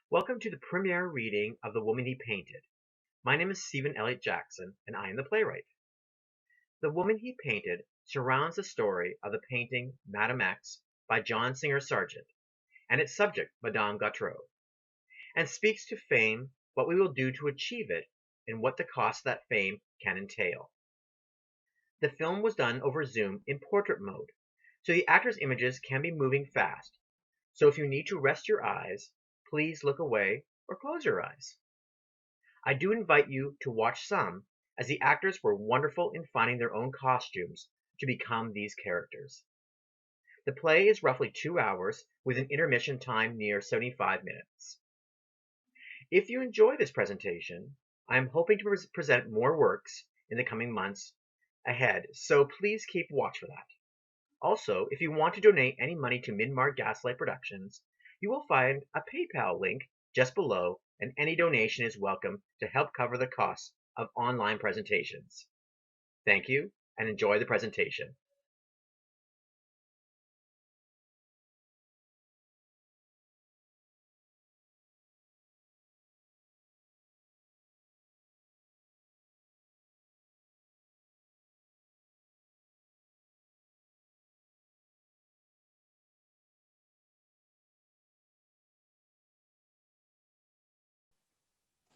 Welcome to the premiere reading of The Woman He Painted. My name is Steven Elliott Jackson, and I am the playwright. The Woman He Painted surrounds the story of the painting Madame X by Joh Singer Sargent, and its subject, Madame Gautreau, and speaks to fame, what we will do to achieve it, and what the cost of that fame can entail. The film was done over Zoom in portrait mode, so the actors' images can be moving fast. So if you need to rest your eyes, please look away or close your eyes. I do invite you to watch some, as the actors were wonderful in finding their own costumes to become these characters. The play is roughly 2 hours with an intermission time near 75 minutes. If you enjoy this presentation, I am hoping to present more works in the coming months ahead, so please keep watch for that. Also, if you want to donate any money to Minmar Gaslight Productions, you will find a PayPal link just below, and any donation is welcome to help cover the costs of online presentations. Thank you, and enjoy the presentation.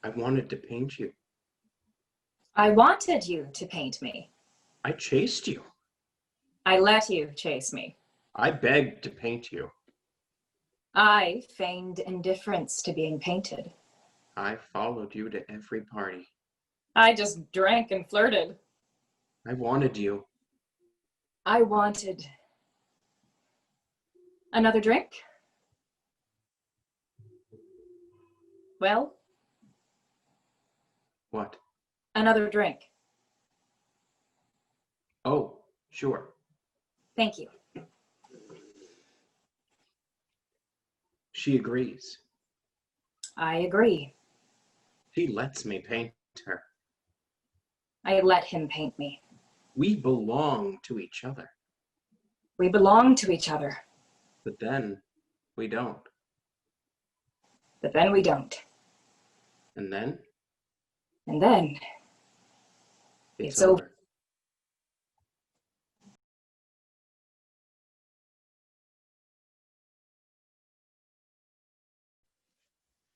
I wanted to paint you. I wanted you to paint me. I chased you. I let you chase me. I begged to paint you. I feigned indifference to being painted. I followed you to every party. I just drank and flirted. I wanted you. I wanted another drink. Well, What? another drink. Oh, sure. Thank you. She agrees. I agree. She lets me paint her. I let him paint me. We belong to each other. We belong to each other, But then we don't. but then we don't. And then And then it's over. over.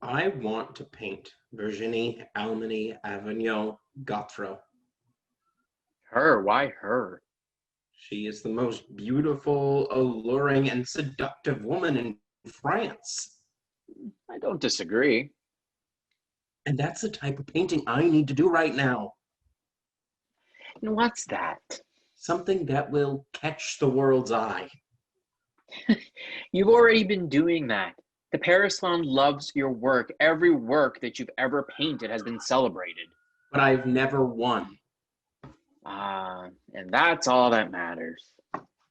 I want to paint Virginie Gautreau. Her? Why her? She is the most beautiful, alluring, and seductive woman in France. I don't disagree. And that's the type of painting I need to do right now. And what's that? Something that will catch the world's eye. You've already been doing that. The Paris Salon loves your work. Every work that you've ever painted has been celebrated. But I've never won. And that's all that matters.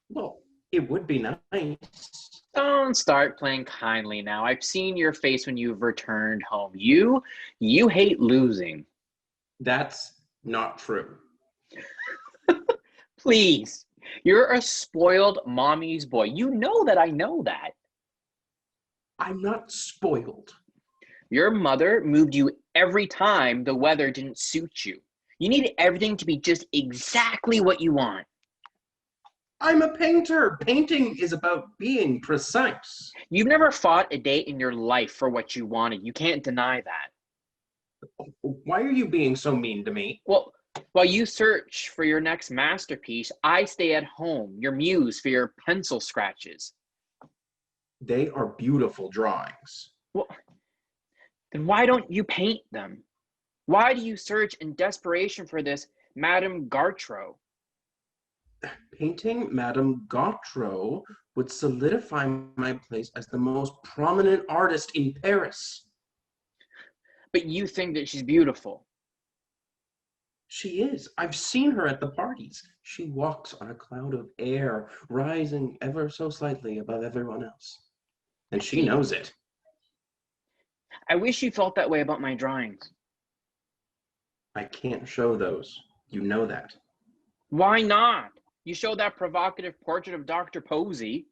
Well, it would be nice. Don't start playing kindly now. I've seen your face when you've returned home. You hate losing. That's not true. Please, you're a spoiled mommy's boy. You know that I know that. I'm not spoiled. Your mother moved you every time the weather didn't suit you. You need everything to be just exactly what you want. I'm a painter. Painting is about being precise. You've never fought a day in your life for what you wanted. You can't deny that. Why are you being so mean to me? Well, while you search for your next masterpiece, I stay at home, your muse for your pencil scratches. They are beautiful drawings. Well, then why don't you paint them? Why do you search in desperation for this Madame Gautreau? Painting Madame Gautreau would solidify my place as the most prominent artist in Paris. But you think that she's beautiful. She is. I've seen her at the parties. She walks on a cloud of air, rising ever so slightly above everyone else. And she knows it. I wish you felt that way about my drawings. I can't show those. You know that. Why not? You showed that provocative portrait of Dr. Pozzi.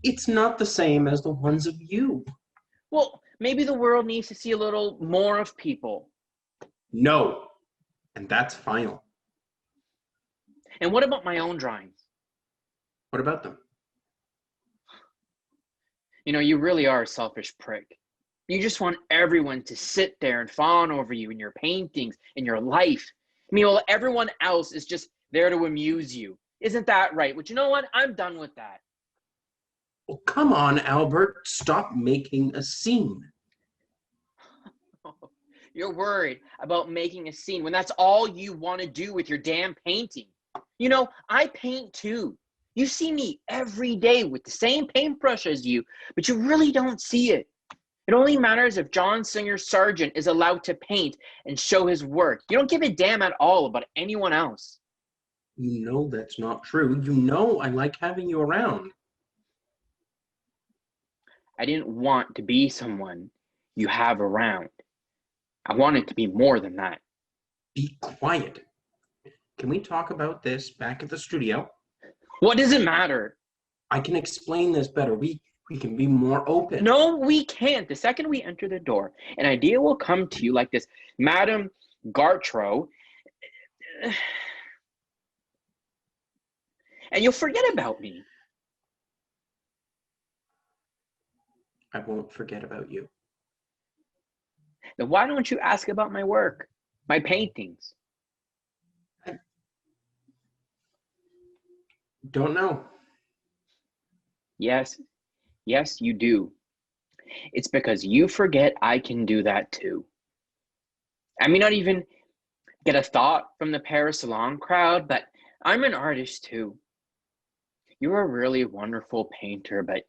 It's not the same as the ones of you. Well, Maybe the world needs to see a little more of people. No. And that's final. And what about my own drawings? What about them? You know, you really are a selfish prick. You just want everyone to sit there and fawn over you in your paintings, in your life. Meanwhile, everyone else is just there to amuse you. Isn't that right? But you know what? I'm done with that. Oh, come on, Albert. Stop making a scene. You're worried about making a scene when that's all you want to do with your damn painting. You know, I paint too. You see me every day with the same paintbrush as you, but you really don't see it. It only matters if Joh Singer Sargent is allowed to paint and show his work. You don't give a damn at all about anyone else. You know that's not true. You know I like having you around. I didn't want to be someone you have around. I wanted to be more than that. Be quiet. Can we talk about this back at the studio? What does it matter? I can explain this better. We can be more open. No, we can't. The second we enter the door, an idea will come to you like this. Madame Gautreau, and you'll forget about me. I won't forget about you. Then why don't you ask about my work, my paintings? Don't know. Yes, you do. It's because you forget I can do that too. I may not even get a thought from the Paris Salon crowd, but I'm an artist too. You're a really wonderful painter, but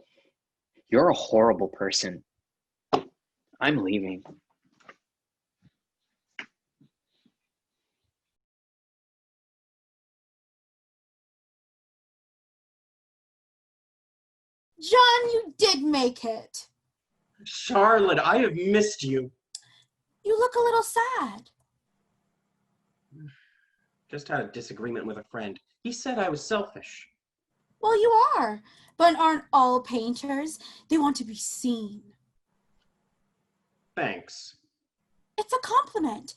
you're a horrible person. I'm leaving. John, you did make it. Charlotte, I have missed you. You look a little sad. Just had a disagreement with a friend. He said I was selfish. Well, you are, but aren't all painters? They want to be seen. Thanks. It's a compliment.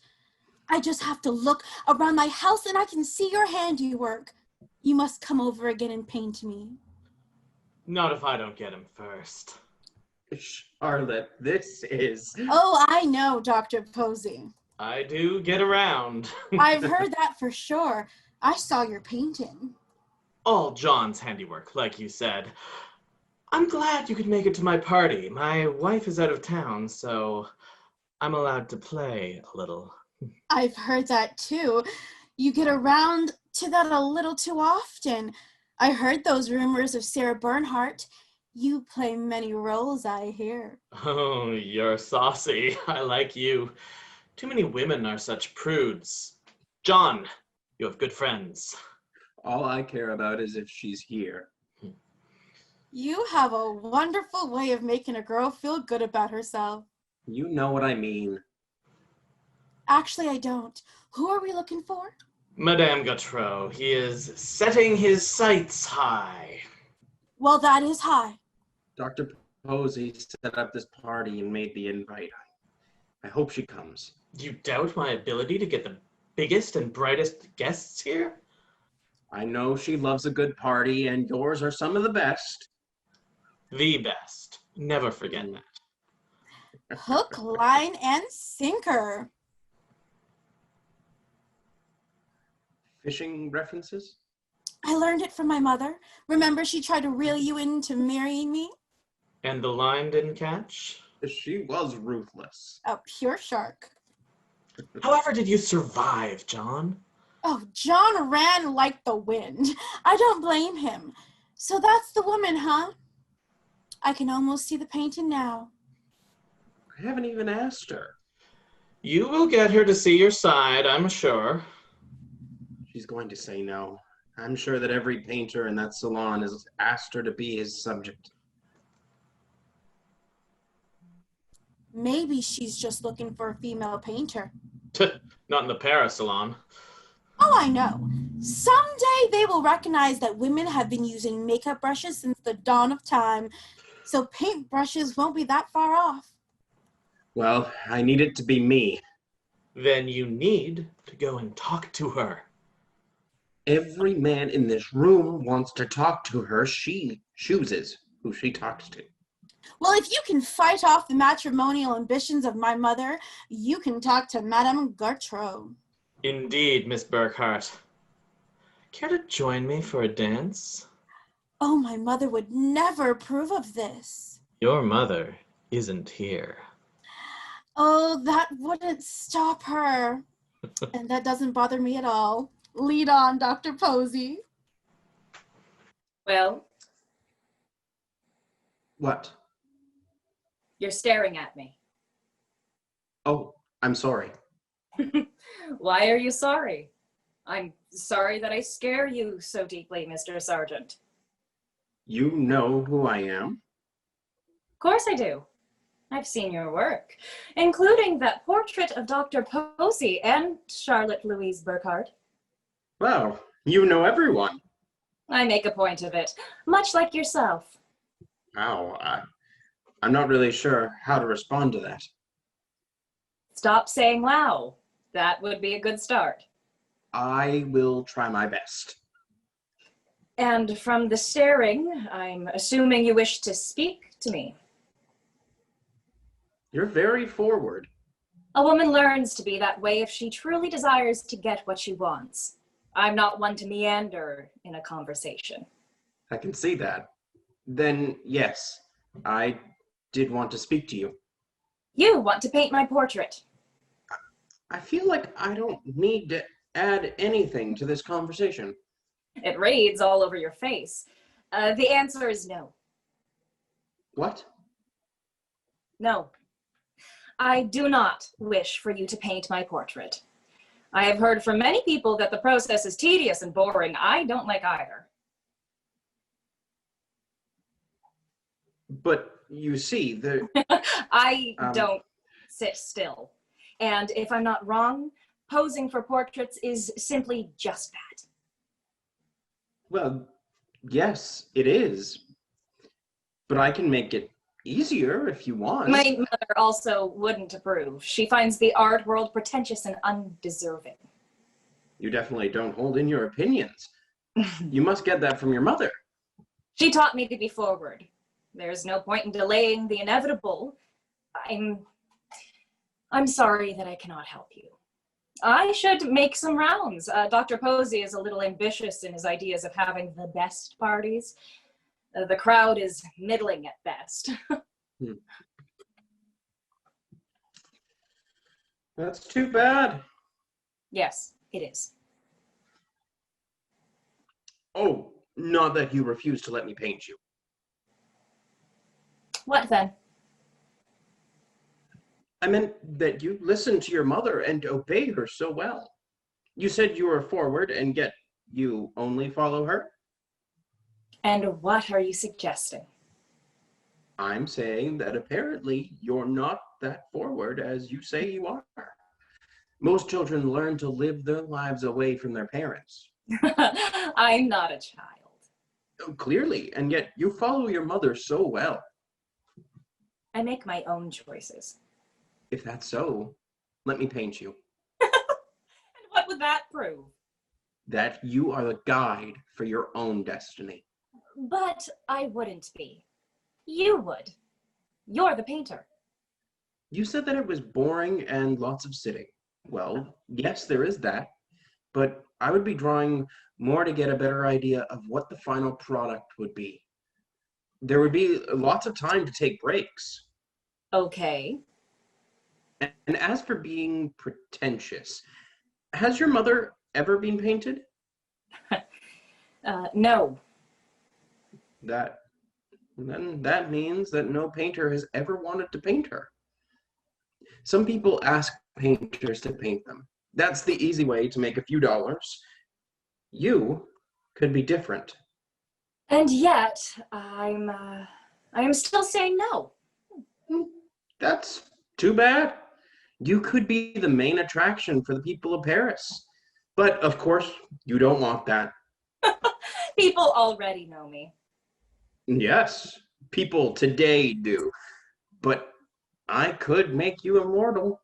I just have to look around my house and I can see your handiwork. You must come over again and paint me. Not if I don't get him first. Charlotte, this is... Oh, I know, Dr. Pozzi. I do get around. I've heard that for sure. I saw your painting. All John's handiwork, like you said. I'm glad you could make it to my party. My wife is out of town, so I'm allowed to play a little. I've heard that too. You get around to that a little too often. I heard those rumors of Sarah Bernhardt. You play many roles, I hear. Oh, you're saucy. I like you. Too many women are such prudes. John, you have good friends. All I care about is if she's here. You have a wonderful way of making a girl feel good about herself. You know what I mean. Actually, I don't. Who are we looking for? Madame Gautreau, he is setting his sights high. Well, that is high. Dr. Pozzi set up this party and made the invite. I hope she comes. You doubt my ability to get the biggest and brightest guests here? I know she loves a good party, and yours are some of the best. The best. Never forget that. Hook, line, and sinker. Fishing references? I learned it from my mother. Remember, she tried to reel you into marrying me? And the line didn't catch? She was ruthless. A pure shark. However did you survive, John? Oh, John ran like the wind. I don't blame him. So that's the woman, huh? I can almost see the painting now. I haven't even asked her. You will get her to see your side, I'm sure. She's going to say no. I'm sure that every painter in that salon has asked her to be his subject. Maybe she's just looking for a female painter. Not in the Paris salon. Oh, I know. Someday they will recognize that women have been using makeup brushes since the dawn of time, so paint brushes won't be that far off. Well, I need it to be me. Then you need to go and talk to her. Every man in this room wants to talk to her. She chooses who she talks to. Well, if you can fight off the matrimonial ambitions of my mother, you can talk to Madame Gautreau. Indeed, Miss Burkhardt. Care to join me for a dance? Oh, my mother would never approve of this. Your mother isn't here. Oh, that wouldn't stop her. And that doesn't bother me at all. Lead on, Dr. Pozzi. Well, What? you're staring at me. Oh, I'm sorry. Why are you sorry? I'm sorry that I scare you so deeply, Mr. Sargent. You know who I am? Of course I do. I've seen your work, including that portrait of Dr. Pozzi and Charlotte Louise Burkhardt. Well, you know everyone. I make a point of it, much like yourself. Wow, I'm not really sure how to respond to that. Stop saying wow. That would be a good start. I will try my best. And from the staring, I'm assuming you wish to speak to me. You're very forward. A woman learns to be that way if she truly desires to get what she wants. I'm not one to meander in a conversation. I can see that. Then, yes, I did want to speak to you. You want to paint my portrait. I feel like I don't need to add anything to this conversation. It reads all over your face. The answer is no. What? No. I do not wish for you to paint my portrait. I have heard from many people that the process is tedious and boring. I don't like either. But you see, I don't sit still. And if I'm not wrong, posing for portraits is simply just that. well, yes, it is. But I can make it easier if you want. My mother also wouldn't approve. She finds the art world pretentious and undeserving. You definitely don't hold in your opinions. You must get that from your mother. She taught me to be forward. There's no point in delaying the inevitable. I'm sorry that I cannot help you. I should make some rounds. Dr. Pozzi is a little ambitious in his ideas of having the best parties. The crowd is middling at best. That's too bad. Yes, it is. Oh, not that you refuse to let me paint you. What then? I meant that you listen to your mother and obey her so well. You said you were forward, and yet you only follow her? And what are you suggesting? I'm saying that apparently you're not that forward as you say you are. Most children learn to live their lives away from their parents. I'm not a child. Oh, clearly, and yet you follow your mother so well. I make my own choices. If that's so, let me paint you. And what would that prove? That you are the guide for your own destiny. But I wouldn't be. You would. You're the painter. You said that it was boring and lots of sitting. Well, yes, there is that. But I would be drawing more to get a better idea of what the final product would be. There would be lots of time to take breaks. Okay. And as for being pretentious, has your mother ever been painted? No. Then that means that no painter has ever wanted to paint her. Some people ask painters to paint them. That's the easy way to make a few dollars. You could be different. And yet, I am still saying no. That's too bad. You could be the main attraction for the people of Paris. But of course, you don't want that. People already know me. Yes, people today do. But I could make you immortal.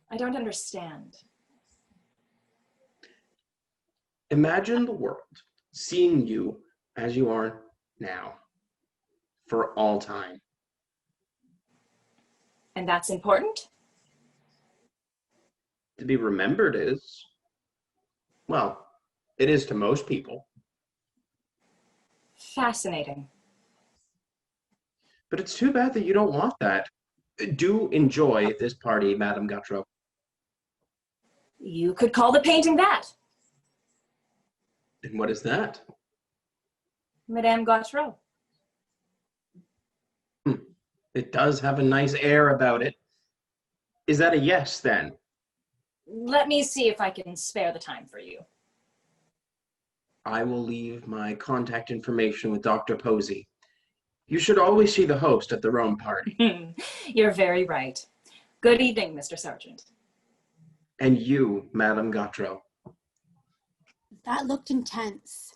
I don't understand. Imagine the world seeing you as you are now, for all time. And that's important? To be remembered is, well, it is to most people. Fascinating. But it's too bad that you don't want that. Do enjoy this party, Madame Gautreau. You could call the painting that. And what is that? Madame Gautreau. It does have a nice air about it. Is that a yes, then? Let me see if I can spare the time for you. I will leave my contact information with Dr. Pozzi. You should always see the host at the Rome party. You're very right. Good evening, Mr. Sargent. And you, Madame Gautreau. That looked intense.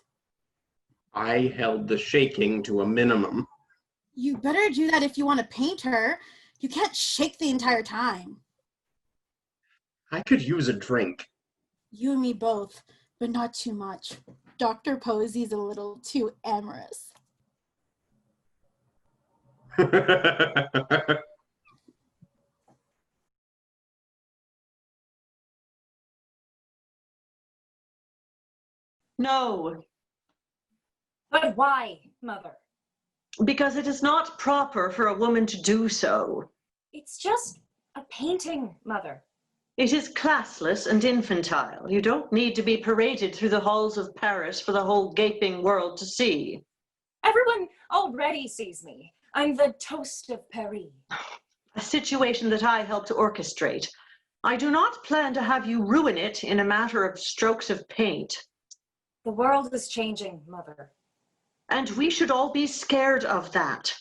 I held the shaking to a minimum. You better do that if you want to paint her. You can't shake the entire time. I could use a drink. You and me both, but not too much. Dr. Pozzi's a little too amorous. No, But why, Mother? because it is not proper for a woman to do so. It's just a painting, Mother. It is classless and infantile. You don't need to be paraded through the halls of Paris for the whole gaping world to see. Everyone already sees me. I'm the toast of Paris. A situation that I helped to orchestrate. I do not plan to have you ruin it in a matter of strokes of paint. The world is changing, Mother. And we should all be scared of that.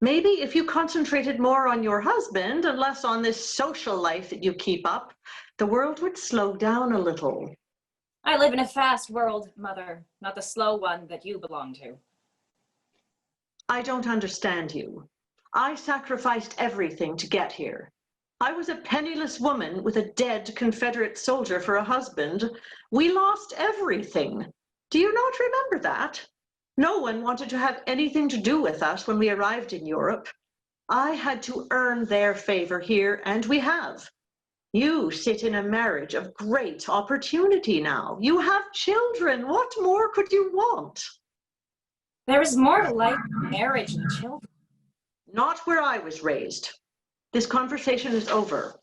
Maybe if you concentrated more on your husband and less on this social life that you keep up, the world would slow down a little. I live in a fast world, Mother, not the slow one that you belong to. I don't understand you. I sacrificed everything to get here. I was a penniless woman with a dead Confederate soldier for a husband. We lost everything. Do you not remember that? No one wanted to have anything to do with us when we arrived in Europe. I had to earn their favor here, and we have. You sit in a marriage of great opportunity now. You have children. What more could you want? There is more to life than marriage and children. Not where I was raised. This conversation is over.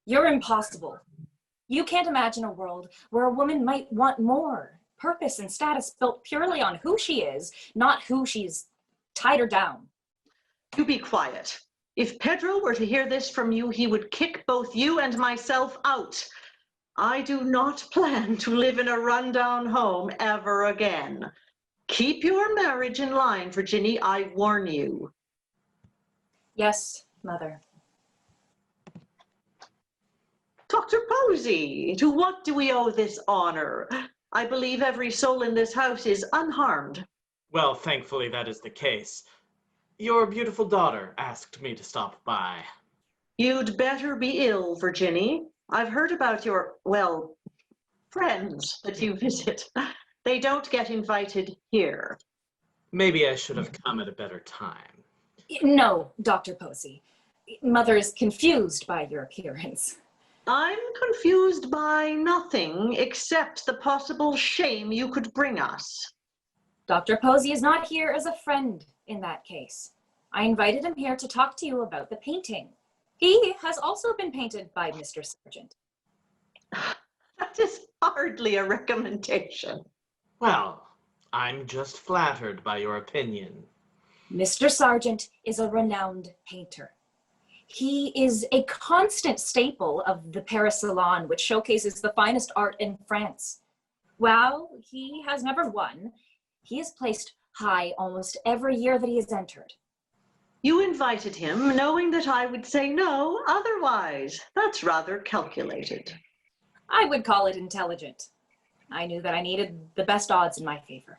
You're impossible. You can't imagine a world where a woman might want more. Purpose and status built purely on who she is, not who she's tied her down. You be quiet. If Pedro were to hear this from you, he would kick both you and myself out. I do not plan to live in a rundown home ever again. Keep your marriage in line, Virginie, I warn you. Yes, Mother. Dr. Pozzi, to what do we owe this honor? I believe every soul in this house is unharmed. Well, thankfully that is the case. Your beautiful daughter asked me to stop by. You'd better be ill, Virginie. I've heard about your, well, friends that you visit. They don't get invited here. Maybe I should have come at a better time. No, Dr. Pozzi. Mother is confused by your appearance. I'm confused by nothing except the possible shame you could bring us. Dr. Pozzi is not here as a friend in that case. I invited him here to talk to you about the painting. He has also been painted by Mr. Sargent. That is hardly a recommendation. Well, I'm just flattered by your opinion. Mr. Sargent is a renowned painter. He is a constant staple of the Paris Salon, which showcases the finest art in France. While he has never won, he is placed high almost every year that he has entered. You invited him knowing that I would say no otherwise. That's rather calculated. I would call it intelligent. I knew that I needed the best odds in my favor.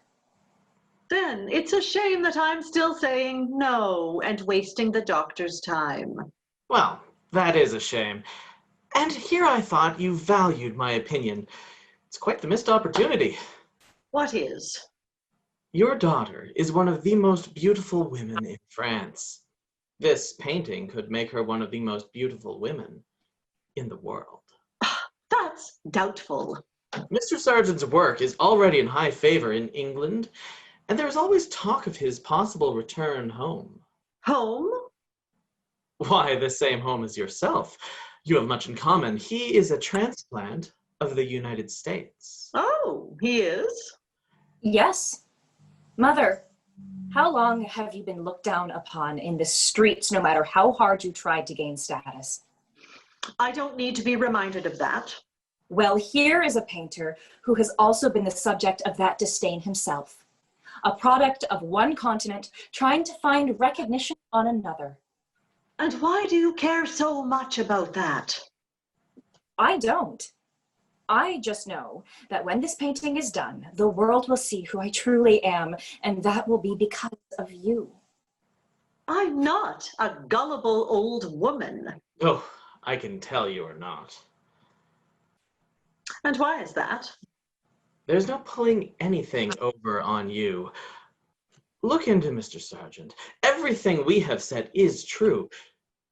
Then it's a shame that I'm still saying no and wasting the doctor's time. Well, that is a shame. And here I thought you valued my opinion. It's quite the missed opportunity. What is? Your daughter is one of the most beautiful women in France. This painting could make her one of the most beautiful women in the world. That's doubtful. Mr. Sargent's work is already in high favor in England, and there is always talk of his possible return home. Home? Why, the same home as yourself. You have much in common. He is a transplant of the United States. Oh, he is? Yes. Mother, how long have you been looked down upon in the streets, no matter how hard you tried to gain status? I don't need to be reminded of that. Well, here is a painter who has also been the subject of that disdain himself. A product of one continent trying to find recognition on another. And why do you care so much about that? I don't. I just know that when this painting is done, the world will see who I truly am, and that will be because of you. I'm not a gullible old woman. Oh, I can tell you are not. And why is that? There's no pulling anything over on you. Look into Mr. Sargent. Everything we have said is true.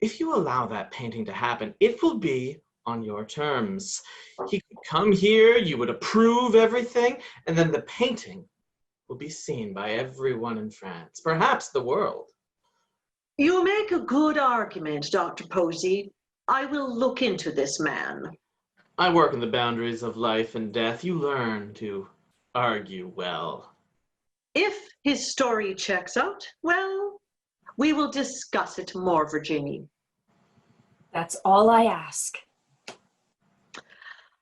If you allow that painting to happen, it will be on your terms. He could come here, you would approve everything, and then the painting will be seen by everyone in France, perhaps the world. You make a good argument, Dr. Pozzi. I will look into this man. I work in the boundaries of life and death. You learn to argue well. If his story checks out, well, we will discuss it more, Virginie. That's all I ask.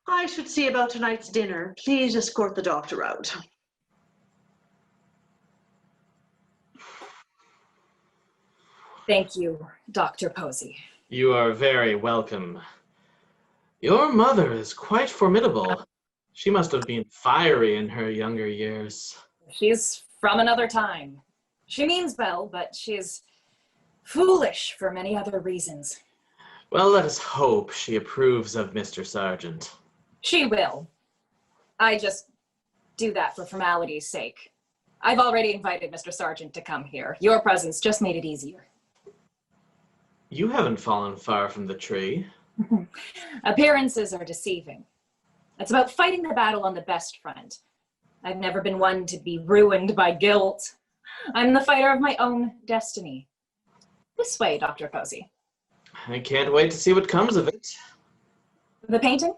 I should see about tonight's dinner. Please escort the doctor out. Thank you, Dr. Pozzi. You are very welcome. Your mother is quite formidable. She must have been fiery in her younger years. She's from another time. She means well, but she's foolish for many other reasons. Well, let us hope she approves of Mr. Sargent. She will. I just do that for formality's sake. I've already invited Mr. Sargent to come here. Your presence just made it easier. You haven't fallen far from the tree. Appearances are deceiving. It's about fighting the battle on the best front. I've never been one to be ruined by guilt. I'm the fighter of my own destiny. This way, Dr. Pozzi. I can't wait to see what comes of it. The painting?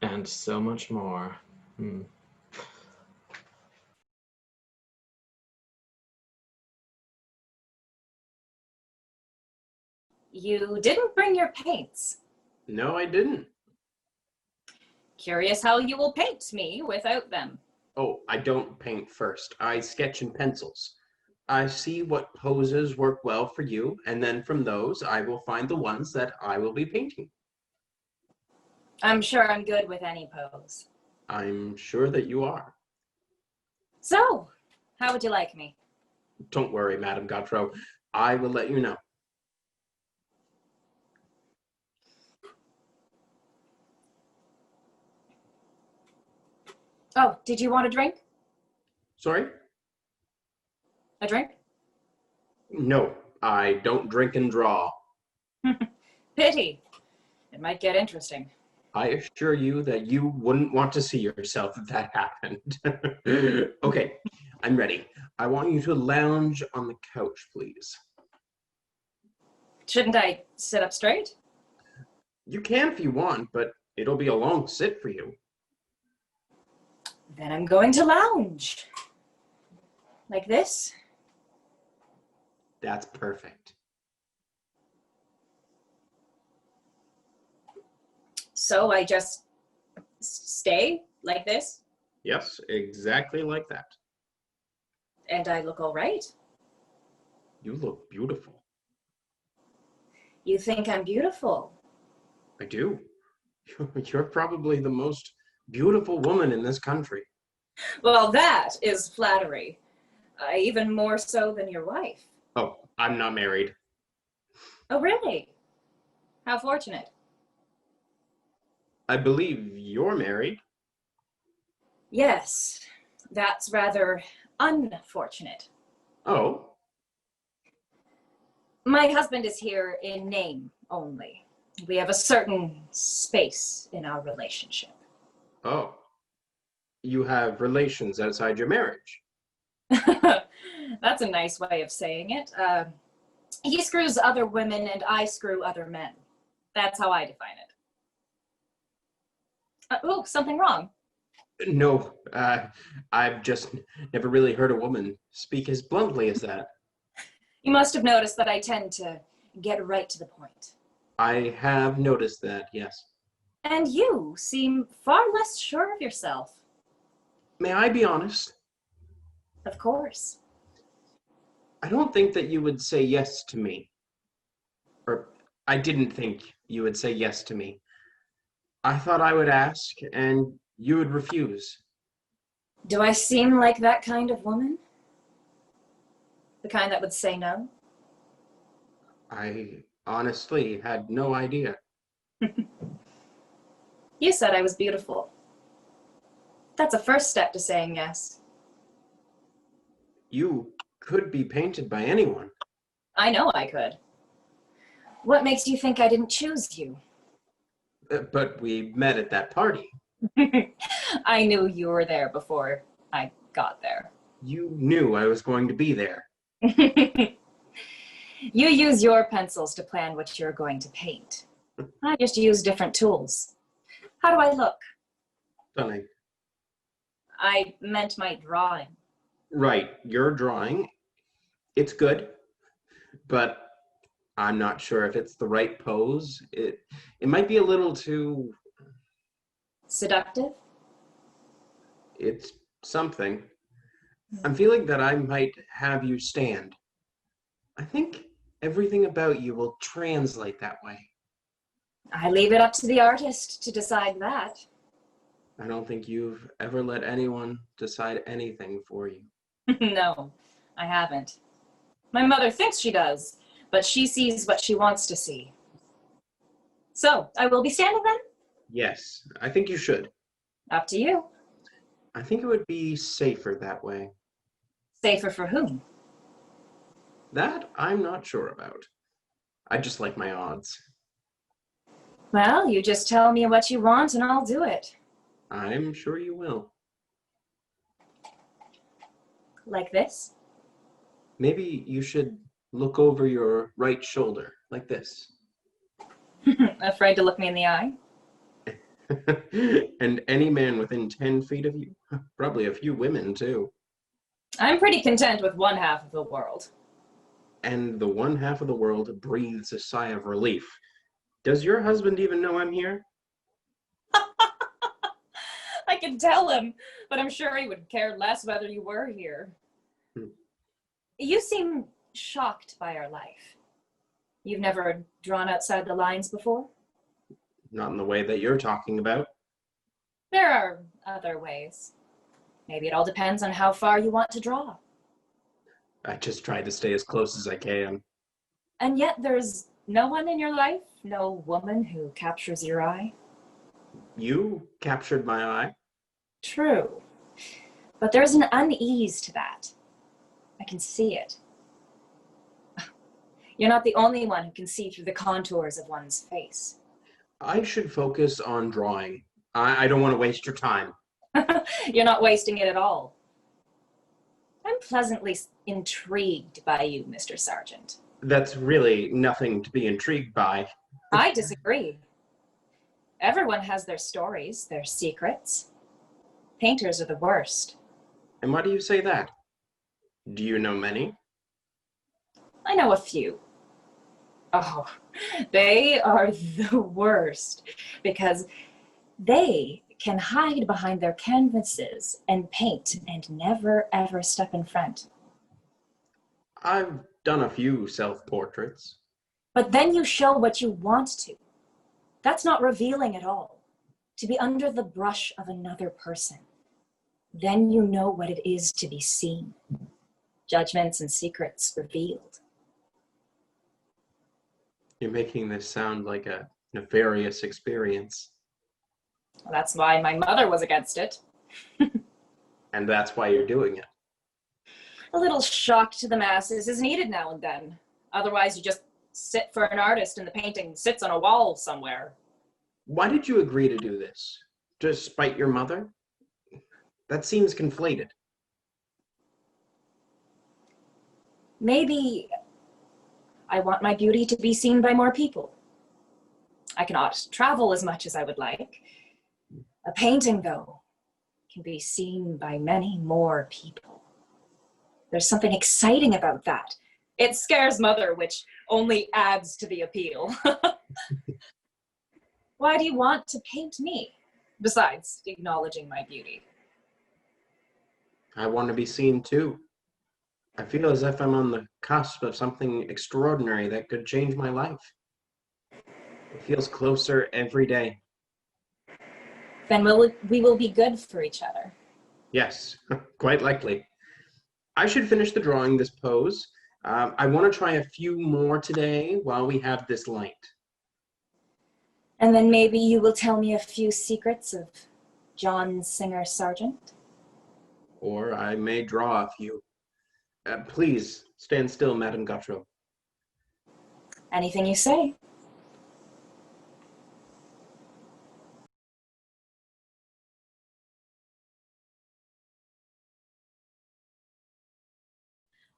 And so much more. You didn't bring your paints. No, I didn't. Curious how you will paint me without them. Oh, I don't paint first. I sketch in pencils. I see what poses work well for you, and then from those, I will find the ones that I will be painting. I'm sure I'm good with any pose. I'm sure that you are. So, how would you like me? Don't worry, Madame Gautreau. I will let you know. Oh, did you want a drink? Sorry? A drink? No, I don't drink and draw. Pity. It might get interesting. I assure you that you wouldn't want to see yourself if that happened. Okay, I'm ready. I want you to lounge on the couch, please. Shouldn't I sit up straight? You can if you want, but it'll be a long sit for you. Then I'm going to lounge. Like this? That's perfect. So I just stay like this? Yes, exactly like that. And I look all right? You look beautiful. You think I'm beautiful? I do. You're probably the most beautiful woman in this country. Well, that is flattery. Even more so than your wife. Oh, I'm not married. Oh, really? How fortunate. I believe you're married. Yes, that's rather unfortunate. Oh, My husband is here in name only. We have a certain space in our relationship. oh. You have relations outside your marriage. That's a nice way of saying it. He screws other women and I screw other men. That's how I define it. Oh, something wrong. No, I've just never really heard a woman speak as bluntly as that. You must have noticed that I tend to get right to the point. I have noticed that, yes. And you seem far less sure of yourself. May I be honest? Of course. I don't think that you would say yes to me. Or I didn't think you would say yes to me. I thought I would ask and you would refuse. Do I seem like that kind of woman? The kind that would say no? I honestly had no idea. You said I was beautiful. That's a first step to saying yes. You could be painted by anyone. I know I could. What makes you think I didn't choose you? But we met at that party. I knew you were there before I got there. You knew I was going to be there. You use your pencils to plan what you're going to paint. I just use different tools. How do I look? Stunning. I meant my drawing. Right, your drawing, it's good, but I'm not sure if it's the right pose. It might be a little too... Seductive? It's something. I'm feeling that I might have you stand. I think everything about you will translate that way. I leave it up to the artist to decide that. I don't think you've ever let anyone decide anything for you. No, I haven't. My mother thinks she does, but she sees what she wants to see. So, I will be standing then? Yes, I think you should. Up to you. I think it would be safer that way. Safer for whom? That I'm not sure about. I just like my odds. Well, you just tell me what you want and I'll do it. I'm sure you will. Like this? Maybe you should look over your right shoulder, like this. Afraid to look me in the eye? And any man within 10 feet of you, probably a few women too. I'm pretty content with one half of the world. And the one half of the world breathes a sigh of relief. Does your husband even know I'm here? I could tell him, but I'm sure he would care less whether you were here. You seem shocked by our life. You've never drawn outside the lines before? Not in the way that you're talking about. There are other ways. Maybe it all depends on how far you want to draw. I just try to stay as close as I can. And yet there's no one in your life, no woman who captures your eye? You captured my eye. True. But there's an unease to that. I can see it. You're not the only one who can see through the contours of one's face. I should focus on drawing. I don't want to waste your time. You're not wasting it at all. I'm pleasantly intrigued by you, Mr. Sargent. That's really nothing to be intrigued by. I disagree. Everyone has their stories, their secrets. Painters are the worst. And why do you say that? Do you know many? I know a few. Oh, they are the worst because they can hide behind their canvases and paint and never ever step in front. I've done a few self-portraits. But then you show what you want to. That's not revealing at all. To be under the brush of another person. Then you know what it is to be seen. judgments and secrets revealed. You're making this sound like a nefarious experience. That's why my mother was against it. And that's why you're doing it. A little shock to the masses is needed now and then. Otherwise, you just sit for an artist and the painting sits on a wall somewhere. Why did you agree to do this? To spite your mother? That seems conflated. Maybe I want my beauty to be seen by more people. I cannot travel as much as I would like. A painting, though, can be seen by many more people. There's something exciting about that. It scares Mother, which only adds to the appeal. Why do you want to paint me, besides acknowledging my beauty? I want to be seen too. I feel as if I'm on the cusp of something extraordinary that could change my life. It feels closer every day. Then we will be good for each other. Yes, quite likely. I should finish the drawing this pose. I want to try a few more today while we have this light. And then maybe you will tell me a few secrets of Joh Singer Sargent? Or I may draw a few. Please, stand still, Madame Gautreau. Anything you say.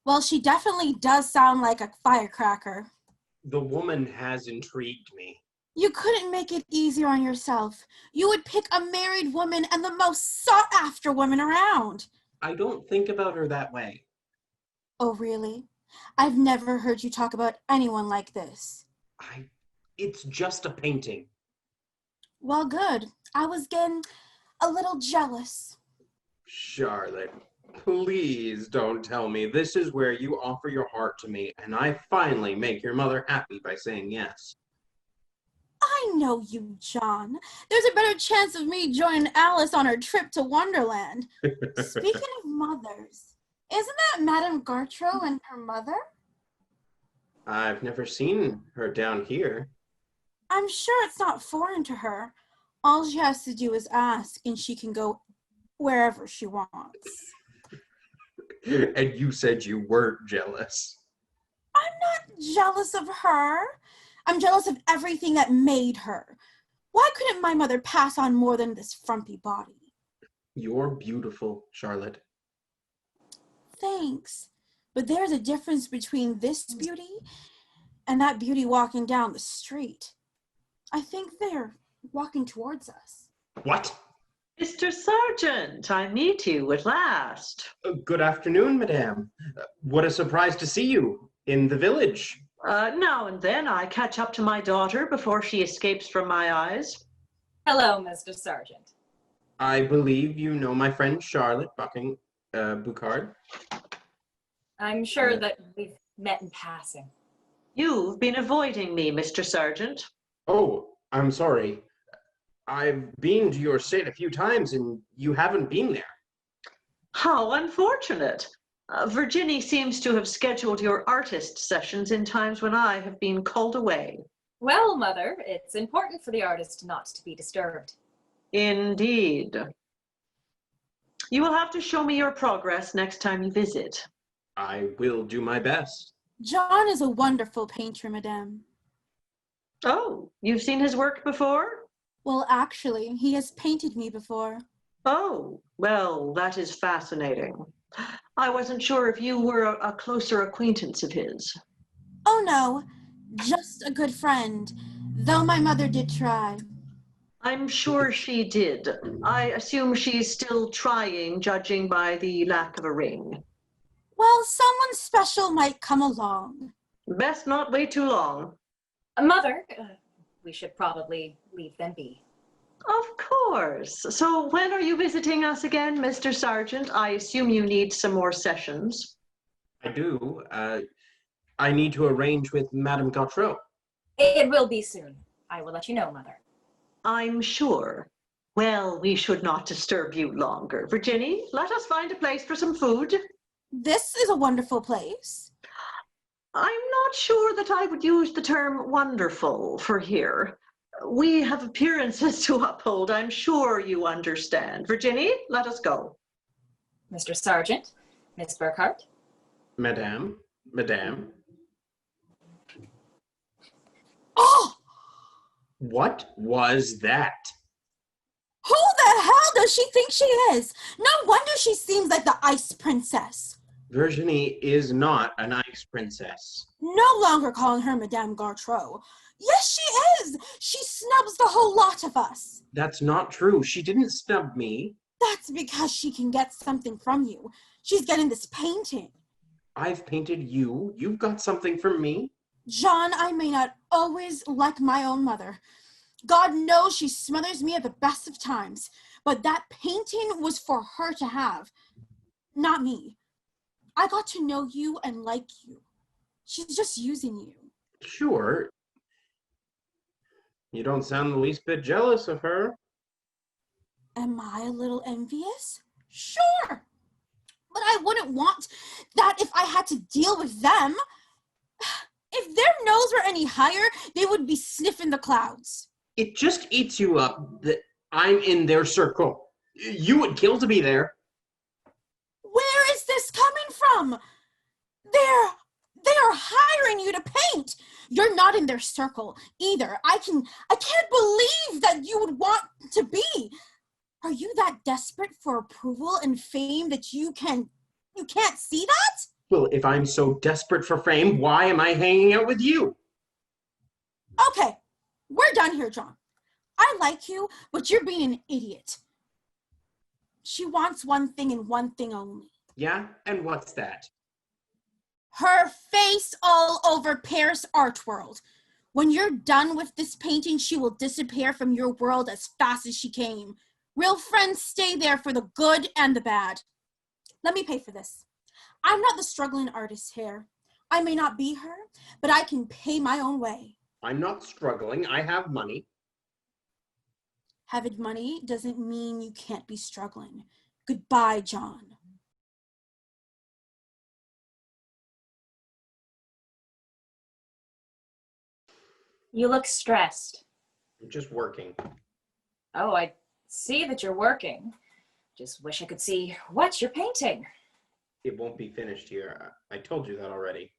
Well, she definitely does sound like a firecracker. The woman has intrigued me. You couldn't make it easier on yourself. You would pick a married woman and the most sought-after woman around. I don't think about her that way. Oh, really? I've never heard you talk about anyone like this. It's just a painting. Well, good. I was getting a little jealous. Charlotte, please don't tell me this is where you offer your heart to me and I finally make your mother happy by saying yes. I know you, John. There's a better chance of me joining Alice on her trip to Wonderland. Speaking of mothers, isn't that Madame Gautreau and her mother? I've never seen her down here. I'm sure it's not foreign to her. All she has to do is ask, and she can go wherever she wants. And you said you weren't jealous. I'm not jealous of her. I'm jealous of everything that made her. Why couldn't my mother pass on more than this frumpy body? You're beautiful, Charlotte. Thanks. But there's a difference between this beauty and that beauty walking down the street. I think they're walking towards us. What? Mr. Sargent, I meet you at last. Good afternoon, madame. What a surprise to see you in the village. Now and then I catch up to my daughter before she escapes from my eyes. Hello, Mr. Sargent. I believe you know my friend Charlotte Boucard. I'm sure that we've met in passing. You've been avoiding me, Mr. Sargent. Oh, I'm sorry. I've been to your estate a few times and you haven't been there. How unfortunate. Virginie seems to have scheduled your artist sessions in times when I have been called away. Well, Mother, it's important for the artist not to be disturbed. Indeed. You will have to show me your progress next time you visit. I will do my best. John is a wonderful painter, madame. Oh, you've seen his work before? Well, actually, he has painted me before. Oh, well, that is fascinating. I wasn't sure if you were a closer acquaintance of his. Oh, no, just a good friend, though my mother did try. I'm sure she did. I assume she's still trying, judging by the lack of a ring. Well, someone special might come along. Best not wait too long. Mother, we should probably leave them be. Of course. So when are you visiting us again, Mr. Sargent? I assume you need some more sessions. I do. I need to arrange with Madame Gautreau. It will be soon. I will let you know, Mother. I'm sure. Well, we should not disturb you longer. Virginie, let us find a place for some food. This is a wonderful place. I'm not sure that I would use the term wonderful for here. We have appearances to uphold. I'm sure you understand. Virginie, let us go. Mr. Sargent, Miss Burkhardt. Madame, Madame. Oh! What was that? Who the hell does she think she is? No wonder she seems like the ice princess. Virginie is not an ice princess. No longer calling her Madame Gautreau. Yes, she is. She snubs the whole lot of us. That's not true. She didn't snub me. That's because she can get something from you. She's getting this painting. I've painted you. You've got something from me. John, I may not always like my own mother. God knows she smothers me at the best of times. But that painting was for her to have, not me. I got to know you and like you. She's just using you. Sure. You don't sound the least bit jealous of her. Am I a little envious? Sure. But I wouldn't want that if I had to deal with them. If their nose were any higher, they would be sniffing the clouds. It just eats you up that I'm in their circle. You would kill to be there. Where is this coming from? They are hiring you to paint. You're not in their circle either. I can't believe that you would want to be. Are you that desperate for approval and fame that you can't see that? Well, if I'm so desperate for fame, why am I hanging out with you? Okay, we're done here, John. I like you, but you're being an idiot. She wants one thing and one thing only. Yeah? And what's that? Her face all over Paris art world. When you're done with this painting, she will disappear from your world as fast as she came. Real friends stay there for the good and the bad. Let me pay for this. I'm not the struggling artist here. I may not be her, but I can pay my own way. I'm not struggling. I have money. Having money doesn't mean you can't be struggling. Goodbye, John. You look stressed. I'm just working. Oh, I see that you're working. Just wish I could see what you're painting. It won't be finished here. I told you that already.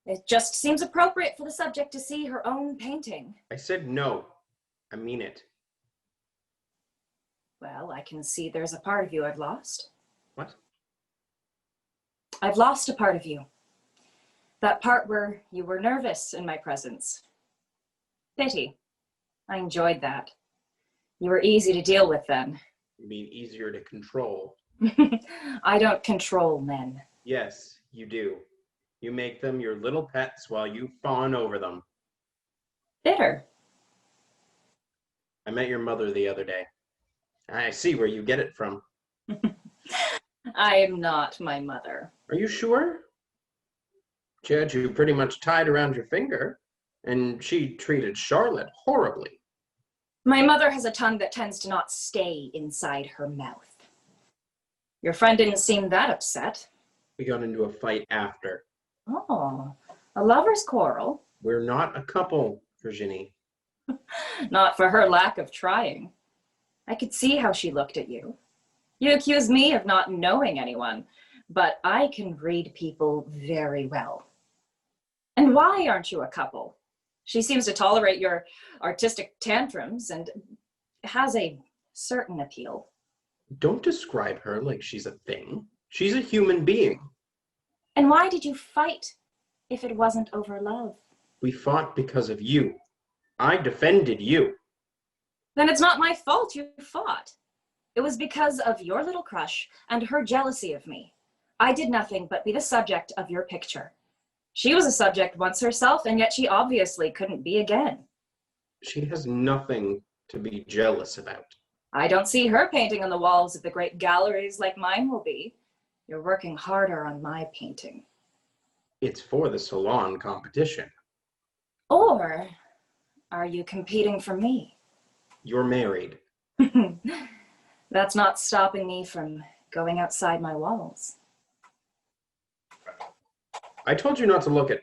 It just seems appropriate for the subject to see her own painting. I said no. I mean it. Well, I can see there's a part of you I've lost. What? I've lost a part of you. That part where you were nervous in my presence. Pity. I enjoyed that. You were easy to deal with then. You mean easier to control? I don't control men. Yes, you do. You make them your little pets while you fawn over them. Bitter. I met your mother the other day. I see where you get it from. I am not my mother. Are you sure? She had you pretty much tied around your finger, and she treated Charlotte horribly. My mother has a tongue that tends to not stay inside her mouth. Your friend didn't seem that upset. We got into a fight after. Oh, a lover's quarrel? We're not a couple, Virginie. Not for her lack of trying. I could see how she looked at you. You accuse me of not knowing anyone, but I can read people very well. And why aren't you a couple? She seems to tolerate your artistic tantrums and has a certain appeal. Don't describe her like she's a thing. She's a human being. And why did you fight if it wasn't over love? We fought because of you. I defended you. Then it's not my fault you fought. It was because of your little crush and her jealousy of me. I did nothing but be the subject of your picture. She was a subject once herself, and yet she obviously couldn't be again. She has nothing to be jealous about. I don't see her painting on the walls of the great galleries like mine will be. You're working harder on my painting. It's for the salon competition. Or are you competing for me? You're married. That's not stopping me from going outside my walls. I told you not to look at...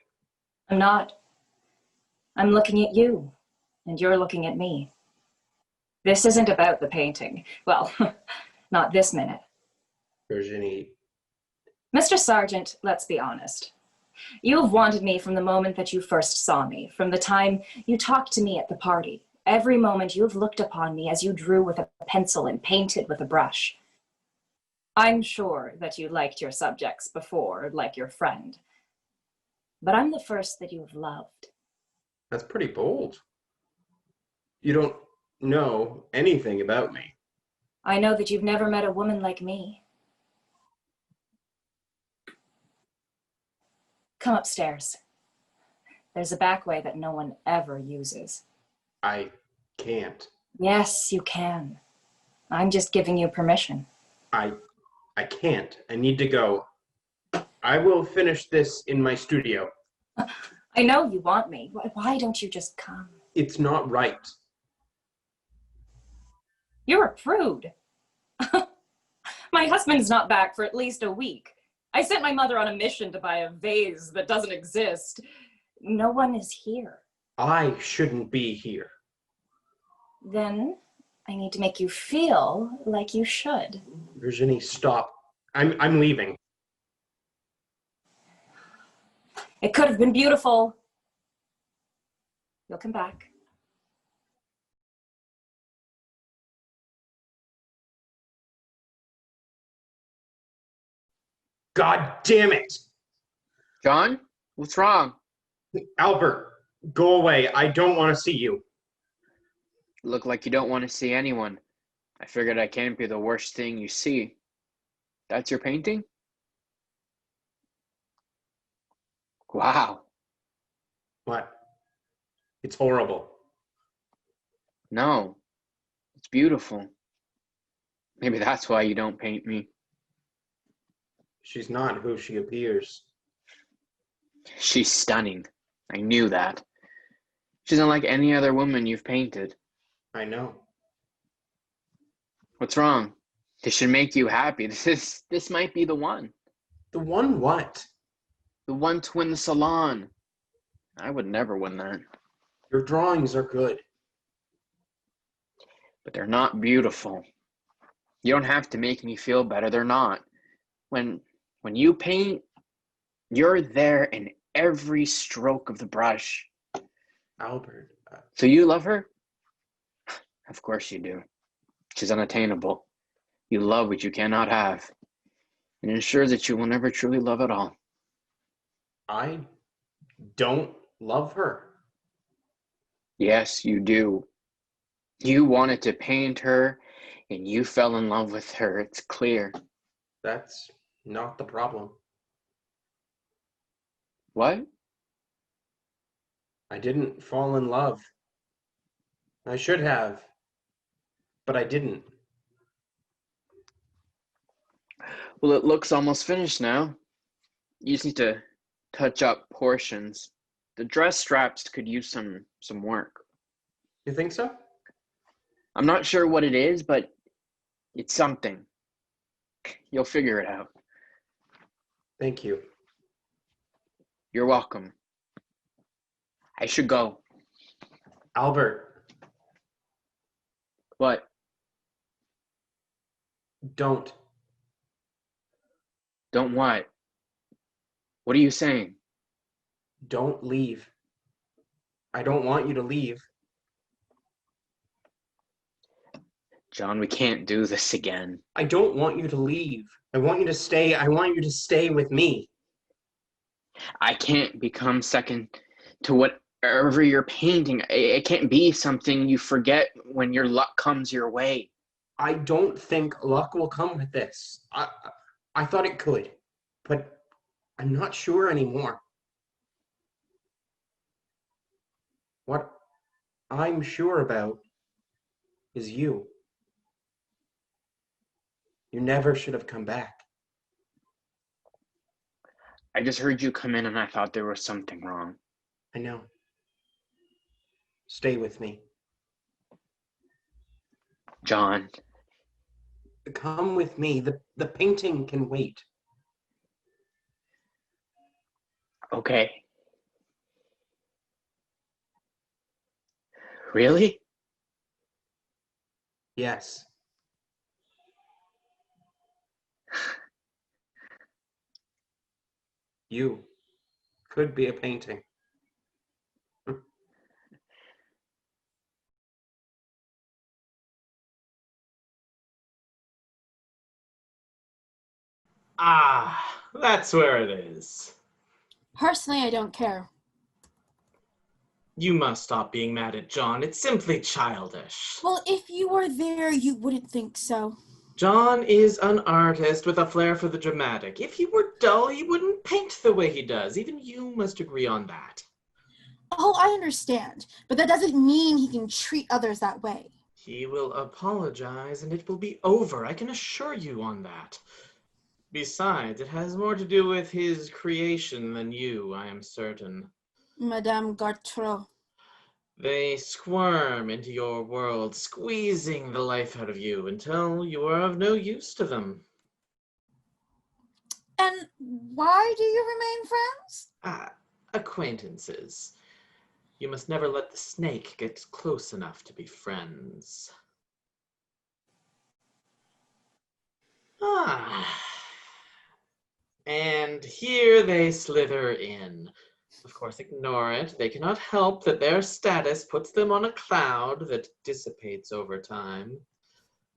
I'm not. I'm looking at you, and you're looking at me. This isn't about the painting. Well, not this minute. Virginie. Mr. Sargent, let's be honest. You have wanted me from the moment that you first saw me, from the time you talked to me at the party. Every moment you have looked upon me as you drew with a pencil and painted with a brush. I'm sure that you liked your subjects before, like your friend. But I'm the first that you have loved. That's pretty bold. You don't know anything about me. I know that you've never met a woman like me. Come upstairs. There's a back way that no one ever uses. I can't. Yes, you can. I'm just giving you permission. I can't. I need to go. I will finish this in my studio. I know you want me. Why don't you just come? It's not right. You're a prude. My husband's not back for at least a week. I sent my mother on a mission to buy a vase that doesn't exist. No one is here. I shouldn't be here. Then I need to make you feel like you should. Virginie, stop. I'm leaving. It could have been beautiful. You'll come back. God damn it! John, what's wrong? Albert, go away. I don't want to see you. Look like you don't want to see anyone. I figured I can't be the worst thing you see. That's your painting? Wow. What? It's horrible. No, it's beautiful. Maybe that's why you don't paint me. She's not who she appears. She's stunning. I knew that. She's unlike any other woman you've painted. I know. What's wrong? This should make you happy. This might be the one. The one what? The one to win the salon. I would never win that. Your drawings are good. But they're not beautiful. You don't have to make me feel better. They're not. When you paint, you're there in every stroke of the brush. Albert. So you love her? Of course you do. She's unattainable. You love what you cannot have. And ensures that you will never truly love at all. I don't love her. Yes, you do. You wanted to paint her, and you fell in love with her. It's clear. That's not the problem. What? I didn't fall in love. I should have, but I didn't. Well, it looks almost finished now. You just need to touch up portions. The dress straps could use some work. You think so? I'm not sure what it is, but it's something. You'll figure it out. Thank you. You're welcome. I should go. Albert, What? don't. Don't what? What are you saying? Don't leave. I don't want you to leave. John, we can't do this again. I don't want you to leave. I want you to stay. I want you to stay with me. I can't become second to whatever you're painting. It can't be something you forget when your luck comes your way. I don't think luck will come with this. I thought it could, but I'm not sure anymore. What I'm sure about is you. You never should have come back. I just heard you come in and I thought there was something wrong. I know. Stay with me. John, Come with me. The painting can wait. Okay. Really? Yes. You could be a painting. Ah, that's where it is. Personally, I don't care. You must stop being mad at John. It's simply childish. Well, if you were there, you wouldn't think so. John is an artist with a flair for the dramatic. If he were dull, he wouldn't paint the way he does. Even you must agree on that. Oh, I understand, but that doesn't mean he can treat others that way. He will apologize and it will be over. I can assure you on that. Besides, it has more to do with his creation than you, I am certain. Madame Gautreau. They squirm into your world, squeezing the life out of you until you are of no use to them. And why do you remain friends? Acquaintances. You must never let the snake get close enough to be friends. And here they slither in. Of course, ignore it. They cannot help that their status puts them on a cloud that dissipates over time.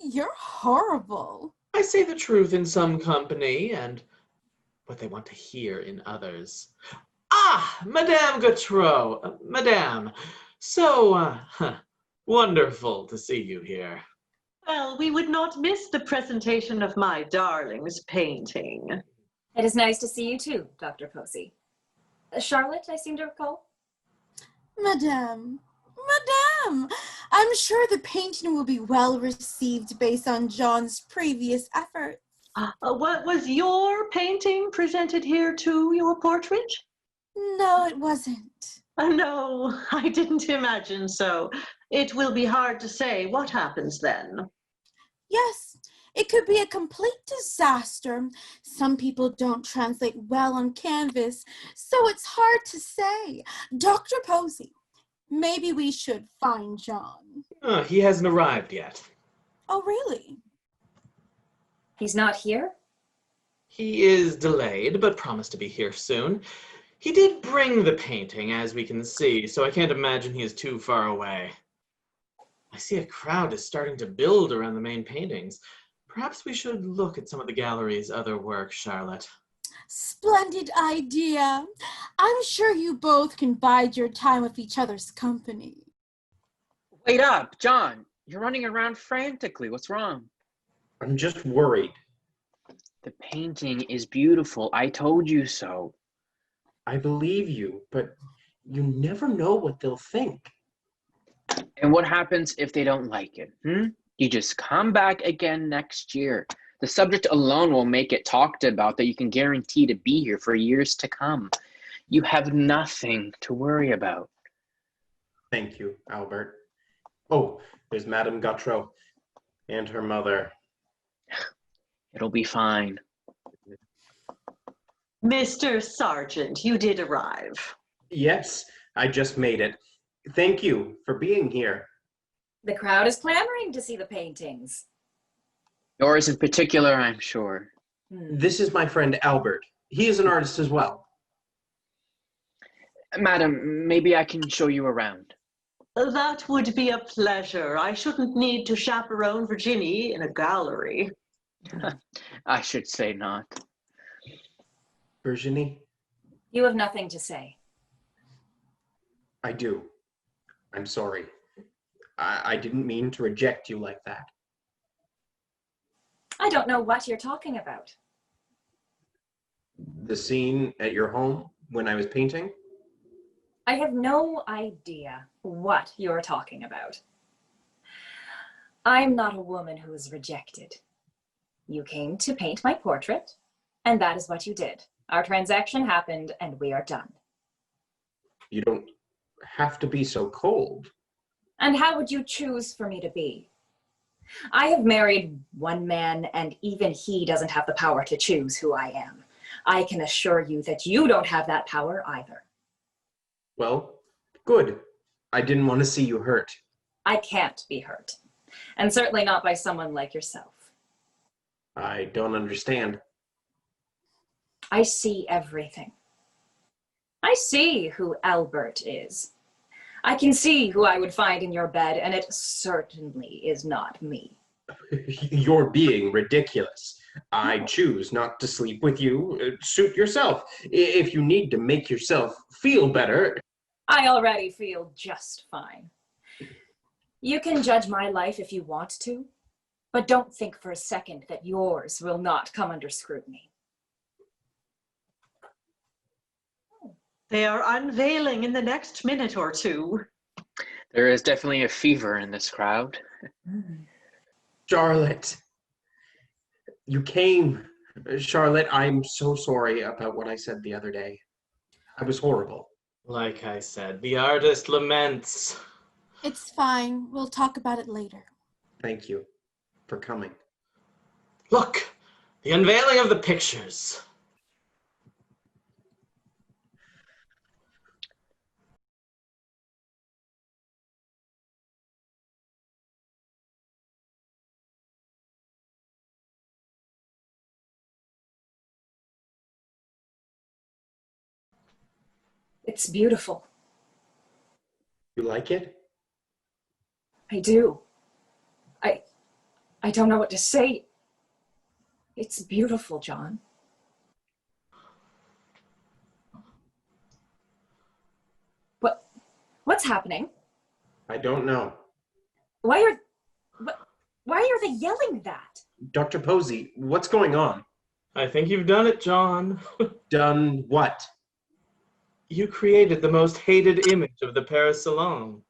You're horrible. I say the truth in some company, and what they want to hear in others. Ah, Madame Gautreau, Madame. So, wonderful to see you here. Well, we would not miss the presentation of my darling's painting. It is nice to see you too, Dr. Pozzi. Charlotte, I seem to recall. Madame, I'm sure the painting will be well received based on John's previous efforts. What was your painting presented here too, your portrait? No, it wasn't. No, I didn't imagine so. It will be hard to say what happens then. Yes, it could be a complete disaster. Some people don't translate well on canvas, so it's hard to say. Dr. Pozzi, maybe we should find John. He hasn't arrived yet. Oh, really? He's not here? He is delayed, but promised to be here soon. He did bring the painting, as we can see, so I can't imagine he is too far away. I see a crowd is starting to build around the main paintings. Perhaps we should look at some of the gallery's other work, Charlotte. Splendid idea. I'm sure you both can bide your time with each other's company. Wait up, John. You're running around frantically. What's wrong? I'm just worried. The painting is beautiful. I told you so. I believe you, but you never know what they'll think. And what happens if they don't like it? You just come back again next year. The subject alone will make it talked about that you can guarantee to be here for years to come. You have nothing to worry about. Thank you, Albert. Oh, there's Madame Gautreau and her mother. It'll be fine. Mr. Sargent, you did arrive. Yes, I just made it. Thank you for being here. The crowd is clamoring to see the paintings. Yours in particular, I'm sure. This is my friend Albert. He is an artist as well. Madam, maybe I can show you around. That would be a pleasure. I shouldn't need to chaperone Virginie in a gallery. I should say not. Virginie? You have nothing to say. I do. I'm sorry. I didn't mean to reject you like that. I don't know what you're talking about. The scene at your home when I was painting? I have no idea what you're talking about. I'm not a woman who is rejected. You came to paint my portrait, and that is what you did. Our transaction happened, and we are done. You don't have to be so cold. And how would you choose for me to be? I have married one man, and even he doesn't have the power to choose who I am. I can assure you that you don't have that power either. Well, good. I didn't want to see you hurt. I can't be hurt, and certainly not by someone like yourself. I don't understand. I see everything. I see who Albert is. I can see who I would find in your bed, and it certainly is not me. You're being ridiculous. I choose not to sleep with you. Suit yourself. If you need to make yourself feel better. I already feel just fine. You can judge my life if you want to, but don't think for a second that yours will not come under scrutiny. They are unveiling in the next minute or two. There is definitely a fever in this crowd. Charlotte, you came. Charlotte, I'm so sorry about what I said the other day. I was horrible. Like I said, the artist laments. It's fine. We'll talk about it later. Thank you for coming. Look, the unveiling of the pictures. It's beautiful. You like it? I do. I don't know what to say. It's beautiful, John. What's happening? I don't know. Why are they yelling that? Dr. Pozzi, what's going on? I think you've done it, John. Done what? You created the most hated image of the Paris Salon.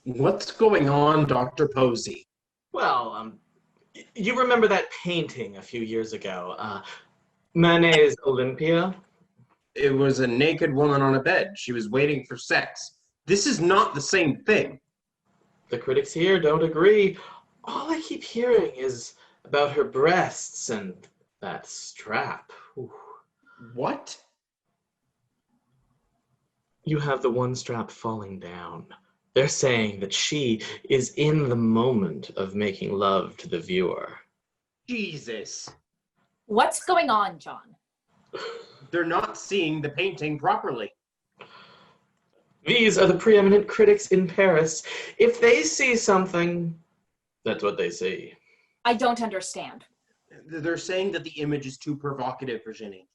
What's going on, Dr. Pozzi? Well, you remember that painting a few years ago, Manet's Olympia? It was a naked woman on a bed. She was waiting for sex. This is not the same thing. The critics here don't agree. All I keep hearing is about her breasts and that strap. Ooh. What? You have the one strap falling down. They're saying that she is in the moment of making love to the viewer. Jesus. What's going on, John? They're not seeing the painting properly. These are the preeminent critics in Paris. If they see something, that's what they see. I don't understand. They're saying that the image is too provocative, Virginie.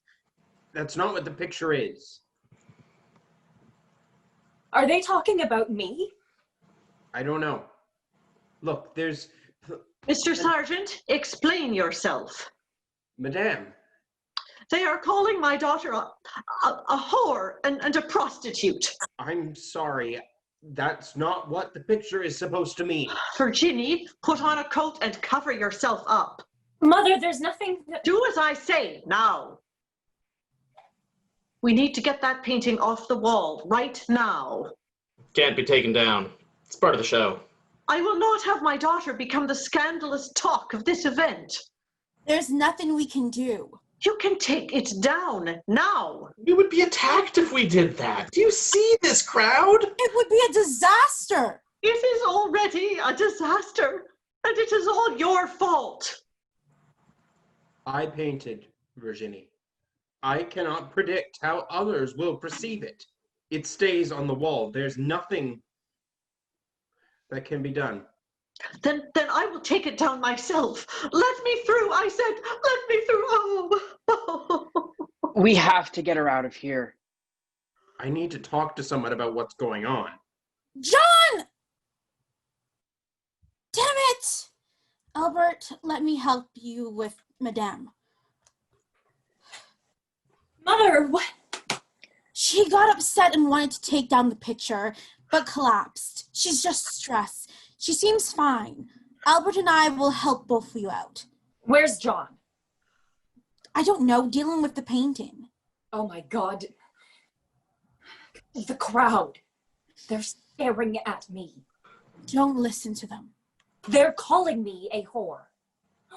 That's not what the picture is. Are they talking about me? I don't know. Look, there's... Mr. Sargent, explain yourself. Madame. They are calling my daughter a whore and a prostitute. I'm sorry. That's not what the picture is supposed to mean. Virginie, put on a coat and cover yourself up. Mother, there's nothing that... Do as I say, now. We need to get that painting off the wall, right now. Can't be taken down. It's part of the show. I will not have my daughter become the scandalous talk of this event. There's nothing we can do. You can take it down, now. We would be attacked if we did that. Do you see this crowd? It would be a disaster. It is already a disaster, and it is all your fault. I painted, Virginie. I cannot predict how others will perceive it. It stays on the wall. There's nothing that can be done. Then I will take it down myself. Let me through, I said. Let me through. Oh. We have to get her out of here. I need to talk to someone about what's going on. John! Damn it! Albert, let me help you with Madame. Mother, what? She got upset and wanted to take down the picture, but collapsed. She's just stressed. She seems fine. Albert and I will help both of you out. Where's John? I don't know, dealing with the painting. Oh my God. The crowd. They're staring at me. Don't listen to them. They're calling me a whore.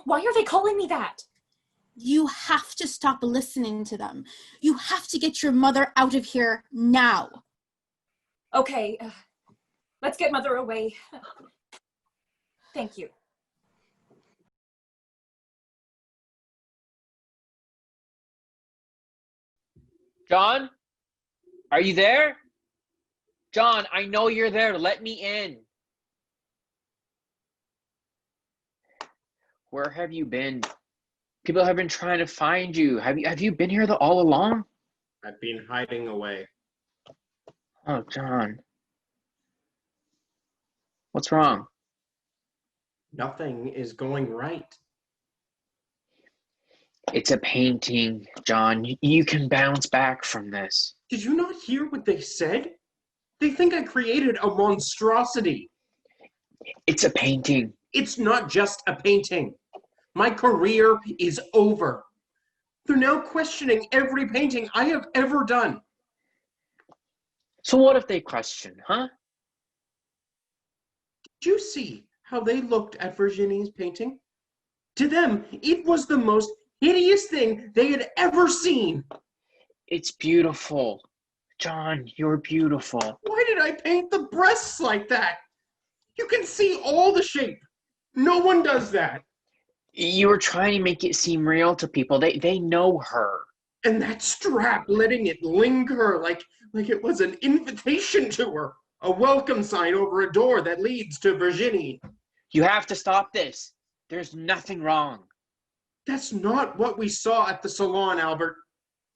Why are they calling me that? You have to stop listening to them. You have to get your mother out of here now. Okay, let's get Mother away. Thank you. John? Are you there? John, I know you're there. Let me in. Where have you been? People have been trying to find you. Have you been here all along? I've been hiding away. Oh, John. What's wrong? Nothing is going right. It's a painting, John. You can bounce back from this. Did you not hear what they said? They think I created a monstrosity. It's a painting. It's not just a painting. My career is over. They're now questioning every painting I have ever done. So what if they question, huh? Did you see how they looked at Virginie's painting? To them, it was the most hideous thing they had ever seen. It's beautiful. John, you're beautiful. Why did I paint the breasts like that? You can see all the shape. No one does that. You were trying to make it seem real to people. They know her. And that strap, letting it linger like it was an invitation to her. A welcome sign over a door that leads to Virginie. You have to stop this. There's nothing wrong. That's not what we saw at the salon, Albert.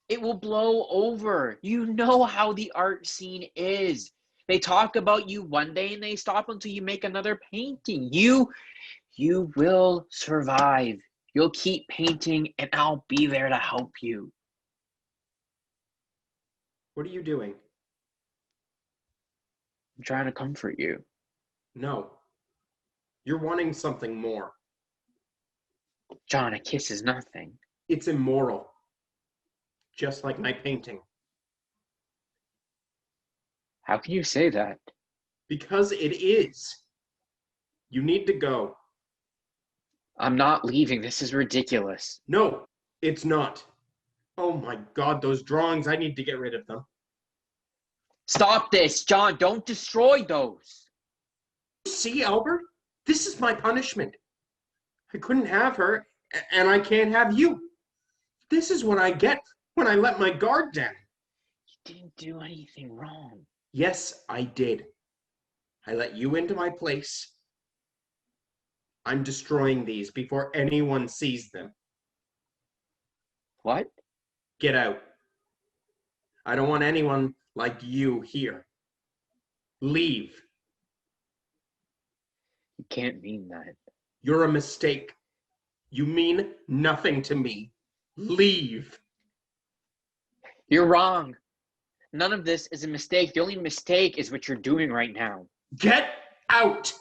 It will blow over. You know how the art scene is. They talk about you one day and they stop until you make another painting. You will survive. You'll keep painting and I'll be there to help you. What are you doing? I'm trying to comfort you. No. You're wanting something more. John, a kiss is nothing. It's immoral. Just like my painting. How can you say that? Because it is. You need to go. I'm not leaving. This is ridiculous. No, it's not. Oh my God, those drawings, I need to get rid of them. Stop this, John. Don't destroy those. See, Albert? This is my punishment. I couldn't have her, and I can't have you. This is what I get when I let my guard down. You didn't do anything wrong. Yes, I did. I let you into my place. I'm destroying these before anyone sees them. What? Get out. I don't want anyone like you here. Leave. You can't mean that. You're a mistake. You mean nothing to me. Leave. You're wrong. None of this is a mistake. The only mistake is what you're doing right now. Get out.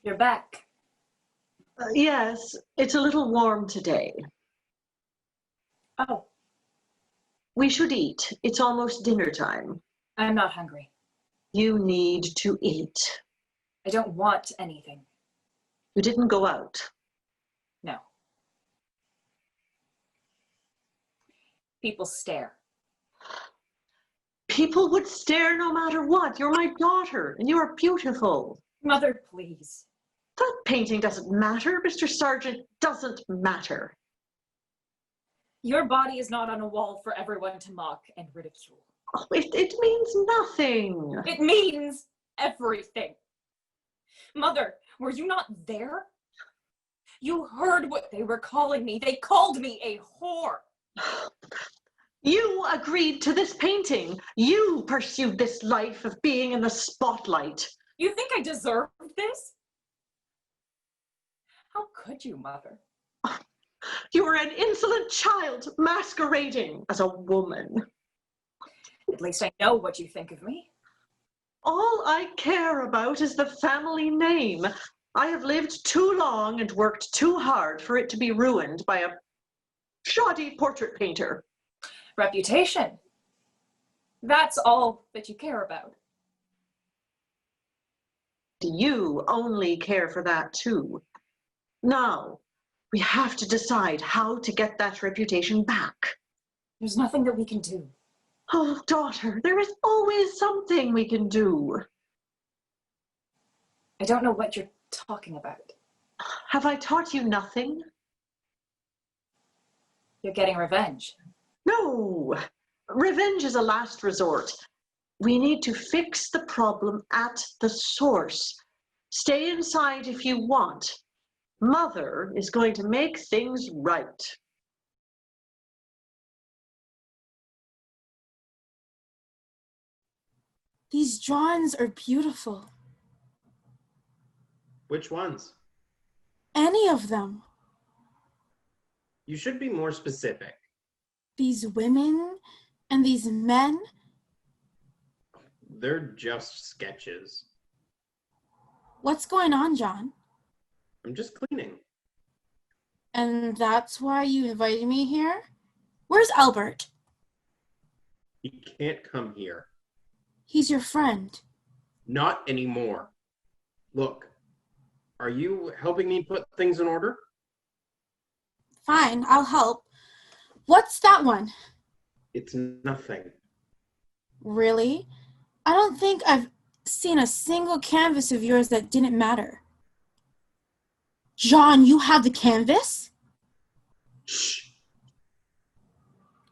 You're back. Yes, it's a little warm today. Oh, We should eat. It's almost dinner time. I'm not hungry. You need to eat. I don't want anything. You didn't go out. No. People stare. People would stare no matter what. You're my daughter, and you are beautiful. Mother, please. That painting doesn't matter. Mr. Sargent doesn't matter. Your body is not on a wall for everyone to mock and ridicule. Oh, it means nothing. It means everything. Mother, were you not there? You heard what they were calling me. They called me a whore. You agreed to this painting. You pursued this life of being in the spotlight. You think I deserved this? How could you, Mother? You were an insolent child masquerading as a woman. At least I know what you think of me. All I care about is the family name. I have lived too long and worked too hard for it to be ruined by a shoddy portrait painter. Reputation. That's all that you care about. You only care for that too. Now, we have to decide how to get that reputation back. There's nothing that we can do. Oh, daughter, there is always something we can do. I don't know what you're talking about. Have I taught you nothing? You're getting revenge. No, revenge is a last resort. We need to fix the problem at the source. Stay inside if you want. Mother is going to make things right. These drawings are beautiful. Which ones? Any of them. You should be more specific. These women and these men. They're just sketches. What's going on, John? I'm just cleaning. And that's why you invited me here? Where's Albert? He can't come here. He's your friend. Not anymore. Look, are you helping me put things in order? Fine, I'll help. What's that one? It's nothing. Really? I don't think I've seen a single canvas of yours that didn't matter. John, you have the canvas? Shh.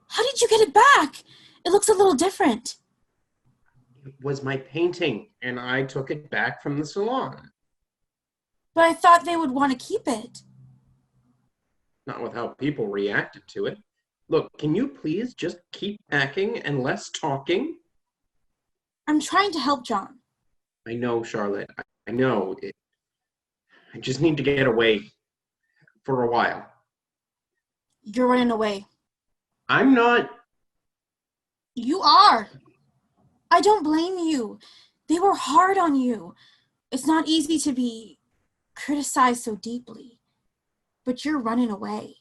How did you get it back? It looks a little different. It was my painting, and I took it back from the salon. But I thought they would want to keep it. Not with how people reacted to it. Look, can you please just keep packing and less talking? I'm trying to help John. I know, Charlotte. I know. I just need to get away for a while. You're running away. I'm not. You are. I don't blame you. They were hard on you. It's not easy to be criticize so deeply, but you're running away.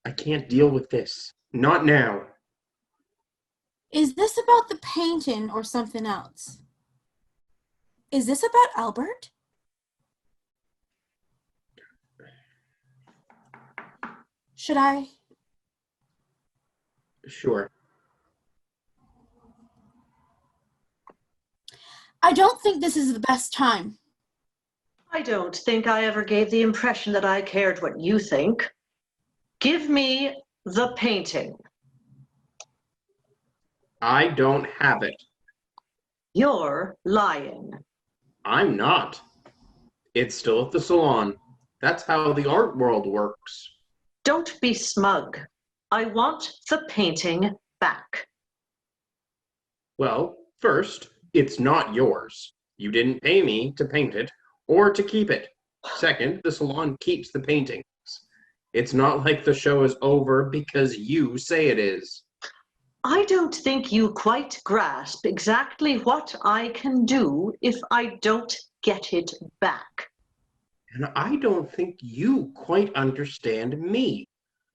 I can't deal with this. Not now. Is this about the painting or something else? Is this about Albert? Should I? Sure. I don't think this is the best time. I don't think I ever gave the impression that I cared what you think. Give me the painting. I don't have it. You're lying. I'm not. It's still at the salon. That's how the art world works. Don't be smug. I want the painting back. Well, first, it's not yours. You didn't pay me to paint it or to keep it. Second, the salon keeps the paintings. It's not like the show is over because you say it is. I don't think you quite grasp exactly what I can do if I don't get it back. And I don't think you quite understand me.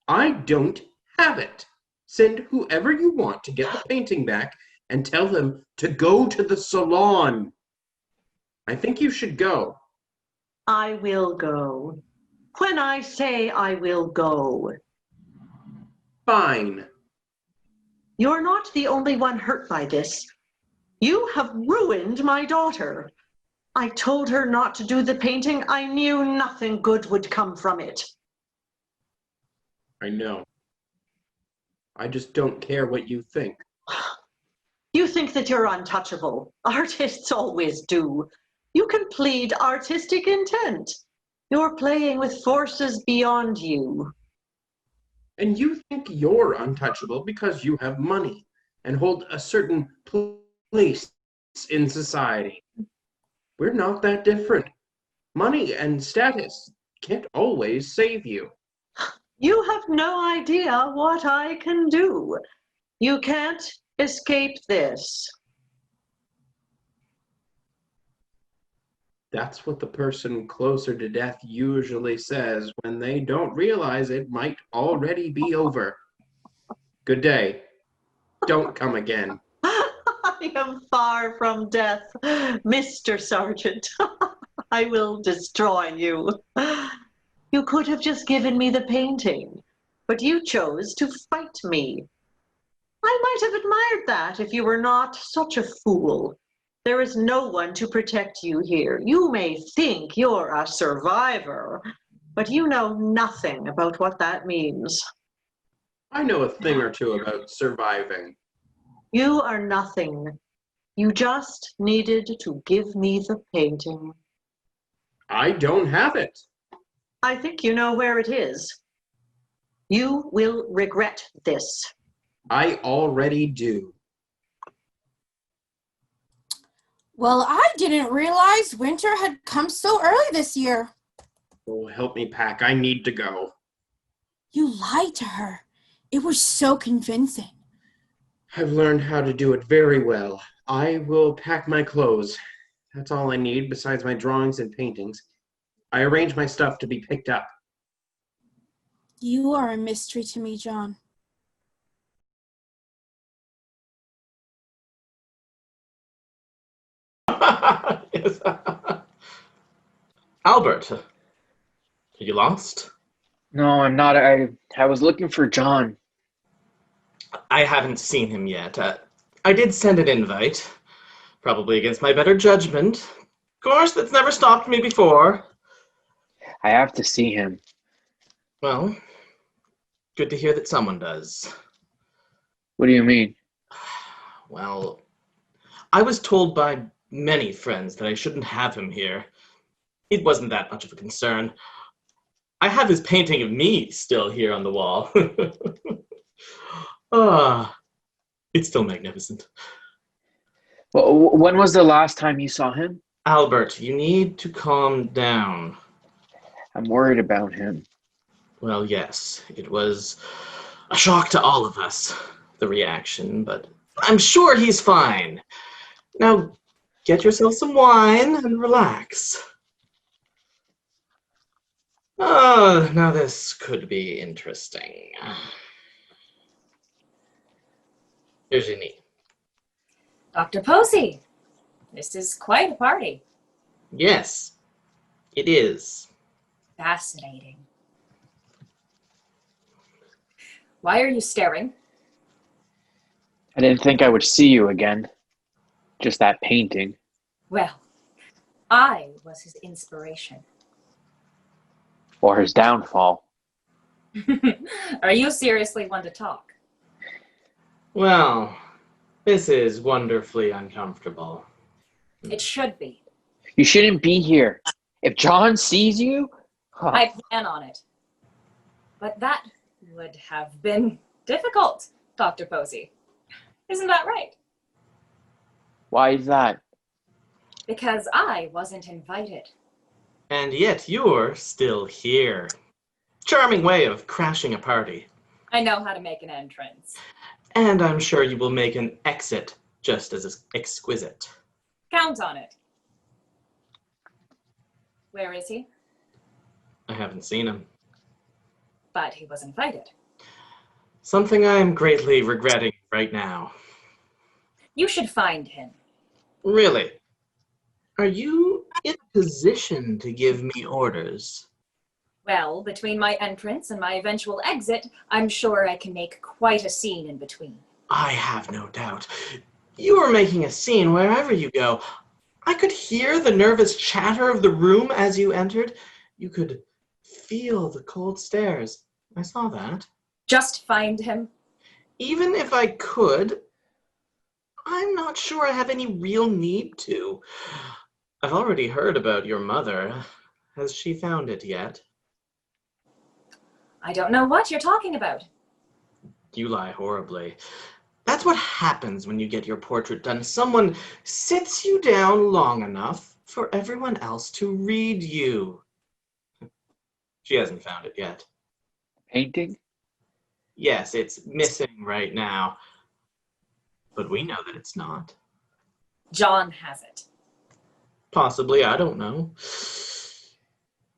I don't have it. Send whoever you want to get the painting back and tell them to go to the salon. I think you should go. I will go. When I say I will go. Fine. You're not the only one hurt by this. You have ruined my daughter. I told her not to do the painting. I knew nothing good would come from it. I know. I just don't care what you think. You think that you're untouchable. Artists always do. You can plead artistic intent. You're playing with forces beyond you. And you think you're untouchable because you have money and hold a certain place in society. We're not that different. Money and status can't always save you. You have no idea what I can do. You can't escape this. That's what the person closer to death usually says when they don't realize it might already be over. Good day. Don't come again. I am far from death, Mr. Sargent. I will destroy you. You could have just given me the painting, but you chose to fight me. I might have admired that if you were not such a fool. There is no one to protect you here. You may think you're a survivor, but you know nothing about what that means. I know a thing or two about surviving. You are nothing. You just needed to give me the painting. I don't have it. I think you know where it is. You will regret this. I already do. Well, I didn't realize winter had come so early this year. Oh, help me pack. I need to go. You lied to her. It was so convincing. I've learned how to do it very well. I will pack my clothes. That's all I need besides my drawings and paintings. I arrange my stuff to be picked up. You are a mystery to me, John. Yes. Albert, are you lost? No, I'm not. I was looking for John. I haven't seen him yet. I did send an invite, probably against my better judgment. Of course, that's never stopped me before. I have to see him. Well, good to hear that someone does. What do you mean? Well, I was told by many friends that I shouldn't have him here. It wasn't that much of a concern. I have his painting of me still here on the wall. It's still magnificent. Well, when was the last time you saw him? Albert, you need to calm down. I'm worried about him. Well, yes, it was a shock to all of us, the reaction, but I'm sure he's fine. Now, get yourself some wine and relax. Oh, now this could be interesting. Virginie. Dr. Pozzi, this is quite a party. Yes, it is. Fascinating. Why are you staring? I didn't think I would see you again. Just that painting. Well, I was his inspiration. Or his downfall. Are you seriously one to talk? Well, this is wonderfully uncomfortable. It should be. You shouldn't be here. If John sees you... Huh. I plan on it. But that would have been difficult, Dr. Pozzi. Isn't that right? Why is that? Because I wasn't invited. And yet you're still here. Charming way of crashing a party. I know how to make an entrance. And I'm sure you will make an exit just as exquisite. Count on it. Where is he? I haven't seen him. But he was invited. Something I'm greatly regretting right now. You should find him. Really? Are you in a position to give me orders? Well, between my entrance and my eventual exit, I'm sure I can make quite a scene in between. I have no doubt. You are making a scene wherever you go. I could hear the nervous chatter of the room as you entered. You could feel the cold stares. I saw that. Just find him. Even if I could, I'm not sure I have any real need to. I've already heard about your mother. Has she found it yet? I don't know what you're talking about. You lie horribly. That's what happens when you get your portrait done. Someone sits you down long enough for everyone else to read you. She hasn't found it yet. Painting? Yes, it's missing right now. But we know that it's not. John has it. Possibly, I don't know.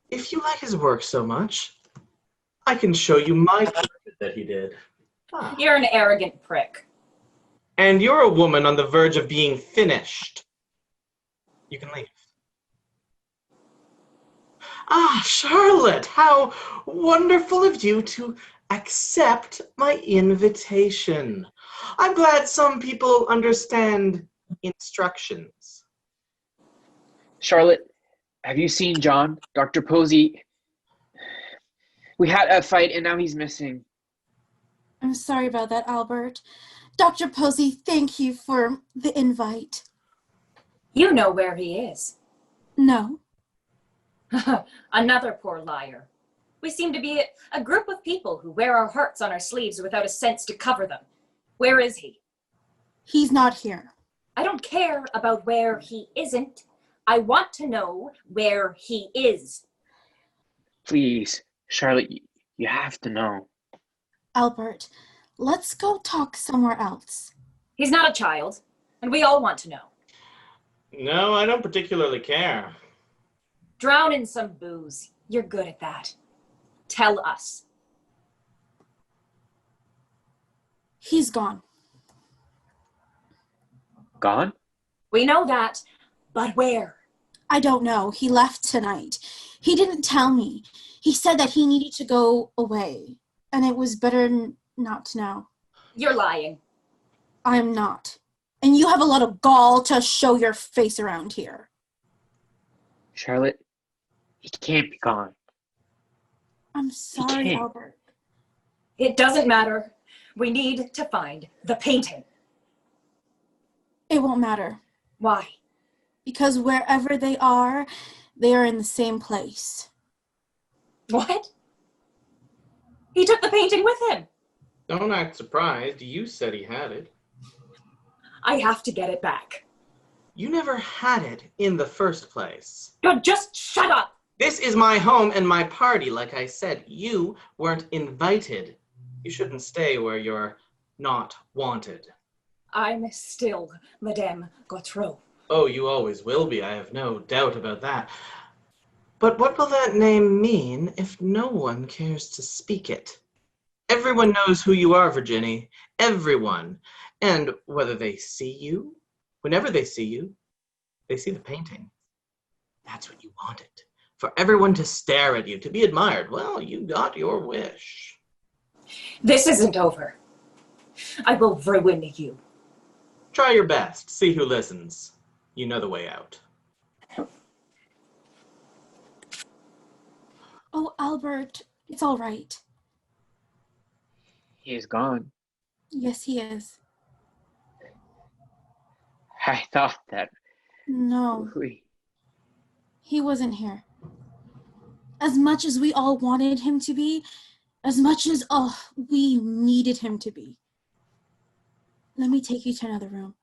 If you like his work so much, I can show you my portrait that he did. Ah. You're an arrogant prick. And you're a woman on the verge of being finished. You can leave. Ah, Charlotte, how wonderful of you to accept my invitation. I'm glad some people understand instructions. Charlotte, have you seen John? Dr. Pozzi? We had a fight and now he's missing. I'm sorry about that, Albert. Dr. Pozzi, thank you for the invite. You know where he is. No. Another poor liar. We seem to be a group of people who wear our hearts on our sleeves without a sense to cover them. Where is he? He's not here. I don't care about where he isn't. I want to know where he is. Please, Charlotte, you have to know. Albert, let's go talk somewhere else. He's not a child, and we all want to know. No, I don't particularly care. Drown in some booze. You're good at that. Tell us. He's gone. Gone? We know that, but where? I don't know. He left tonight. He didn't tell me. He said that he needed to go away, and it was better not to know. You're lying. I'm not. And you have a lot of gall to show your face around here. Charlotte, he can't be gone. I'm sorry, can't. Albert. It doesn't matter. We need to find the painting. It won't matter. Why? Because wherever they are in the same place. What? He took the painting with him. Don't act surprised. You said he had it. I have to get it back. You never had it in the first place. Just shut up. This is my home and my party. Like I said, you weren't invited. You shouldn't stay where you're not wanted. I'm still Madame Gautreau. Oh, you always will be. I have no doubt about that. But what will that name mean if no one cares to speak it? Everyone knows who you are, Virginie. Everyone. And whenever they see you, they see the painting. That's what you wanted. For everyone to stare at you, to be admired. Well, you got your wish. This isn't over. I will ruin you. Try your best. See who listens. You know the way out. Oh, Albert, it's all right. He is gone. Yes, he is. I thought that No, we... he wasn't here. As much as we all wanted him to be, as much as we needed him to be. Let me take you to another room.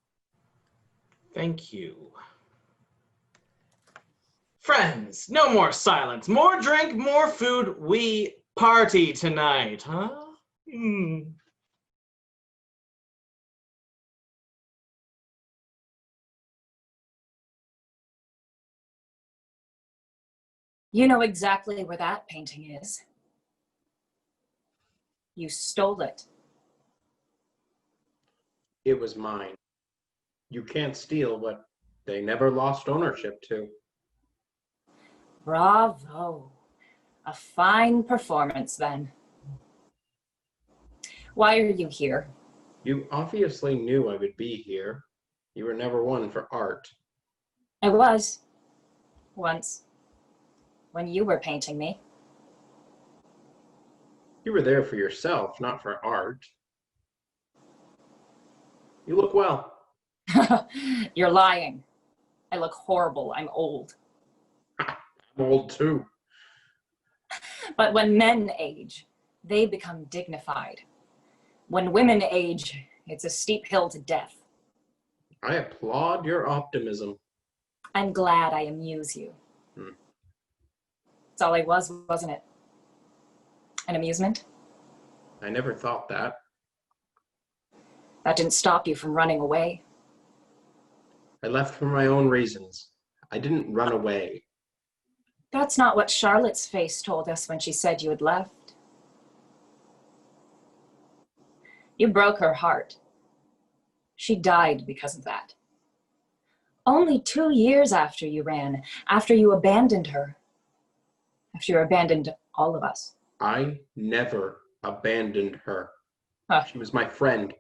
Thank you. Friends, no more silence. More drink, more food. We party tonight, huh? You know exactly where that painting is. You stole it. It was mine. You can't steal what they never lost ownership to. Bravo. A fine performance, then. Why are you here? You obviously knew I would be here. You were never one for art. I was. Once. When you were painting me. You were there for yourself, not for art. You look well. You're lying. I look horrible. I'm old. I'm old too. But when men age, they become dignified. When women age, it's a steep hill to death. I applaud your optimism. I'm glad I amuse you. That's all I was, wasn't it? An amusement? I never thought that. That didn't stop you from running away. I left for my own reasons. I didn't run away. That's not what Charlotte's face told us when she said you had left. You broke her heart. She died because of that. Only 2 years after you ran, after you abandoned her, after you abandoned all of us. I never abandoned her. Huh. She was my friend.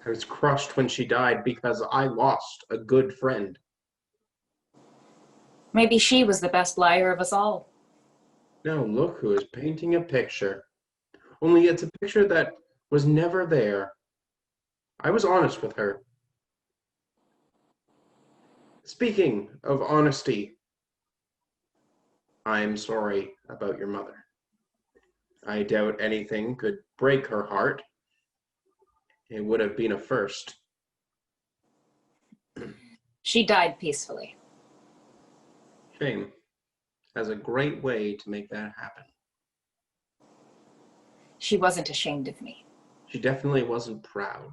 I was crushed when she died because I lost a good friend. Maybe she was the best liar of us all. Now look who is painting a picture. Only it's a picture that was never there. I was honest with her. Speaking of honesty, I'm sorry about your mother. I doubt anything could break her heart. It would have been a first. She died peacefully. Shame. Has a great way to make that happen. She wasn't ashamed of me. She definitely wasn't proud.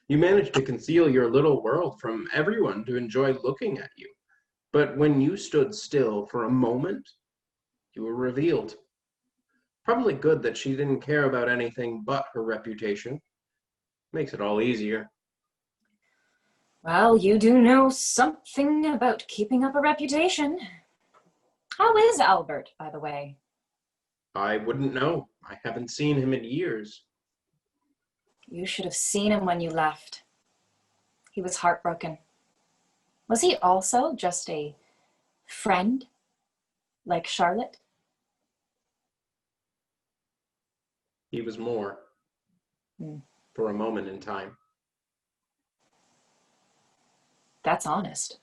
You managed to conceal your little world from everyone to enjoy looking at you. But when you stood still for a moment, you were revealed. Probably good that she didn't care about anything but her reputation. Makes it all easier. Well, you do know something about keeping up a reputation. How is Albert, by the way? I wouldn't know. I haven't seen him in years. You should have seen him when you left. He was heartbroken. Was he also just a friend, like Charlotte? He was more. For a moment in time. That's honest.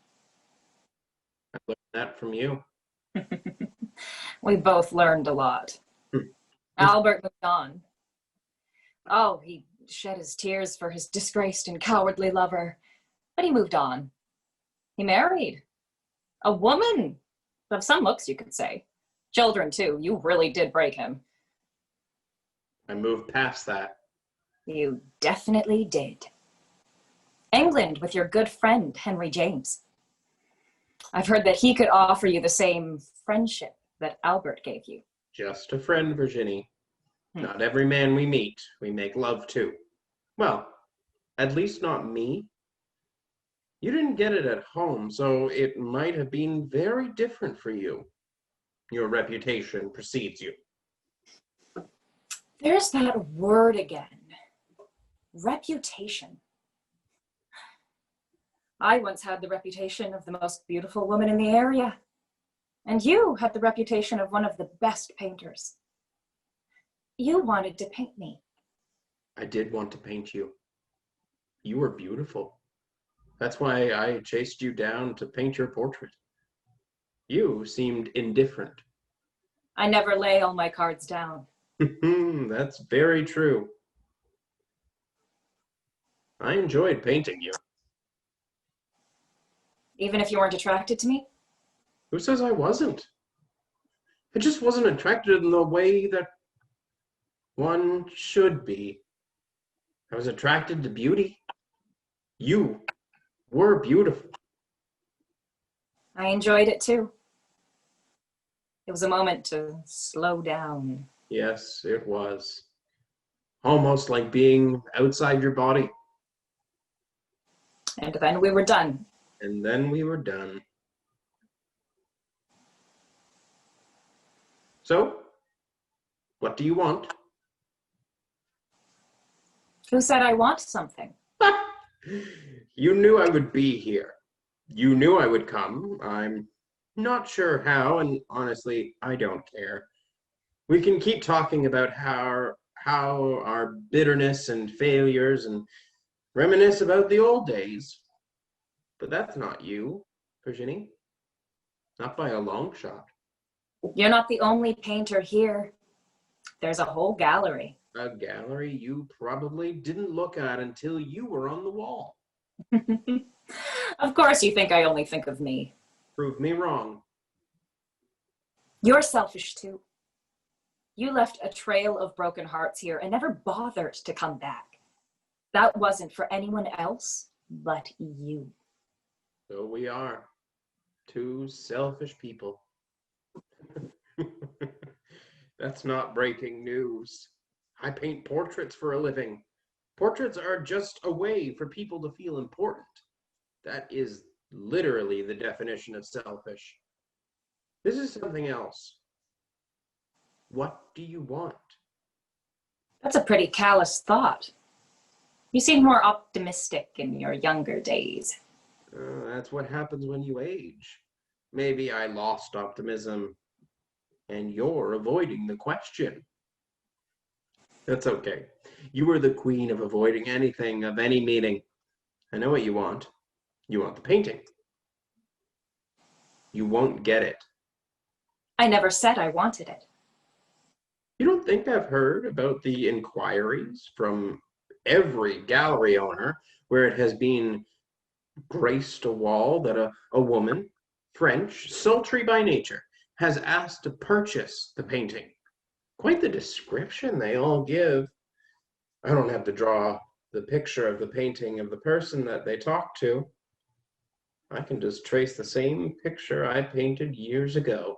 I learned that from you. We both learned a lot. Albert moved on. Oh, he shed his tears for his disgraced and cowardly lover, but he moved on. He married. A woman of some looks, you could say. Children, too. You really did break him. I moved past that. You definitely did. England with your good friend, Henry James. I've heard that he could offer you the same friendship that Albert gave you. Just a friend, Virginie. Not every man we meet, we make love to. Well, at least not me. You didn't get it at home, so it might have been very different for you. Your reputation precedes you. There's that word again. Reputation. I once had the reputation of the most beautiful woman in the area. And you had the reputation of one of the best painters. You wanted to paint me. I did want to paint you. You were beautiful. That's why I chased you down to paint your portrait. You seemed indifferent. I never lay all my cards down. That's very true. I enjoyed painting you. Even if you weren't attracted to me? Who says I wasn't? I just wasn't attracted in the way that one should be. I was attracted to beauty. You were beautiful. I enjoyed it too. It was a moment to slow down. Yes, it was. Almost like being outside your body. And then we were done. And then we were done. So, what do you want? Who said I want something? You knew I would be here. You knew I would come. I'm not sure how, and honestly, I don't care. We can keep talking about how our bitterness and failures and reminisce about the old days. But that's not you, Virginie. Not by a long shot. You're not the only painter here. There's a whole gallery. A gallery you probably didn't look at until you were on the wall. Of course you think I only think of me. Prove me wrong. You're selfish too. You left a trail of broken hearts here and never bothered to come back. That wasn't for anyone else but you. So we are. Two selfish people. That's not breaking news. I paint portraits for a living. Portraits are just a way for people to feel important. That is literally the definition of selfish. This is something else. What do you want? That's a pretty callous thought. You seemed more optimistic in your younger days. That's what happens when you age. Maybe I lost optimism, and you're avoiding the question. That's okay. You were the queen of avoiding anything of any meaning. I know what you want. You want the painting. You won't get it. I never said I wanted it. You don't think I've heard about the inquiries from every gallery owner where it has been graced a wall that a woman, French, sultry by nature, has asked to purchase the painting? Quite the description they all give. I don't have to draw the picture of the painting of the person that they talk to. I can just trace the same picture I painted years ago.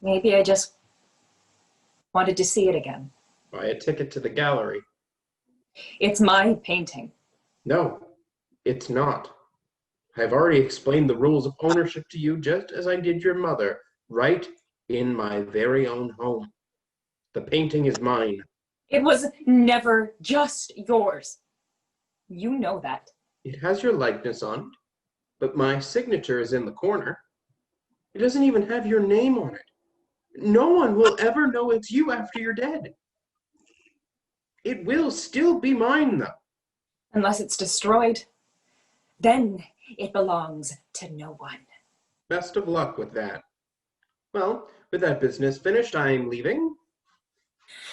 Maybe I just wanted to see it again. Buy a ticket to the gallery. It's my painting. No, it's not. I've already explained the rules of ownership to you just as I did your mother, right in my very own home. The painting is mine. It was never just yours. You know that. It has your likeness on it, but my signature is in the corner. It doesn't even have your name on it. No one will ever know it's you after you're dead. It will still be mine, though. Unless it's destroyed. Then it belongs to no one. Best of luck with that. Well, with that business finished, I'm leaving.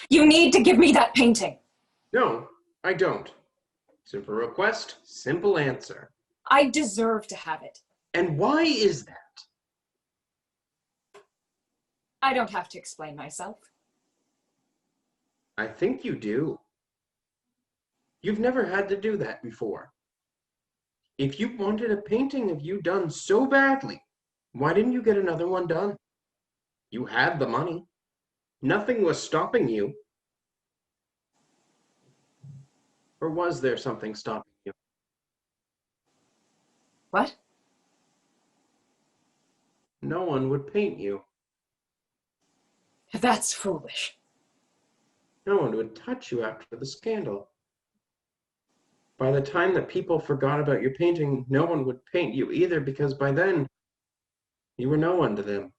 You need to give me that painting. No, I don't. Simple request, simple answer. I deserve to have it. And why is that? I don't have to explain myself. I think you do. You've never had to do that before. If you wanted a painting of you done so badly, why didn't you get another one done? You had the money. Nothing was stopping you. Or was there something stopping you? What? No one would paint you. That's foolish. No one would touch you after the scandal. By the time that people forgot about your painting, no one would paint you either, because by then, you were no one to them.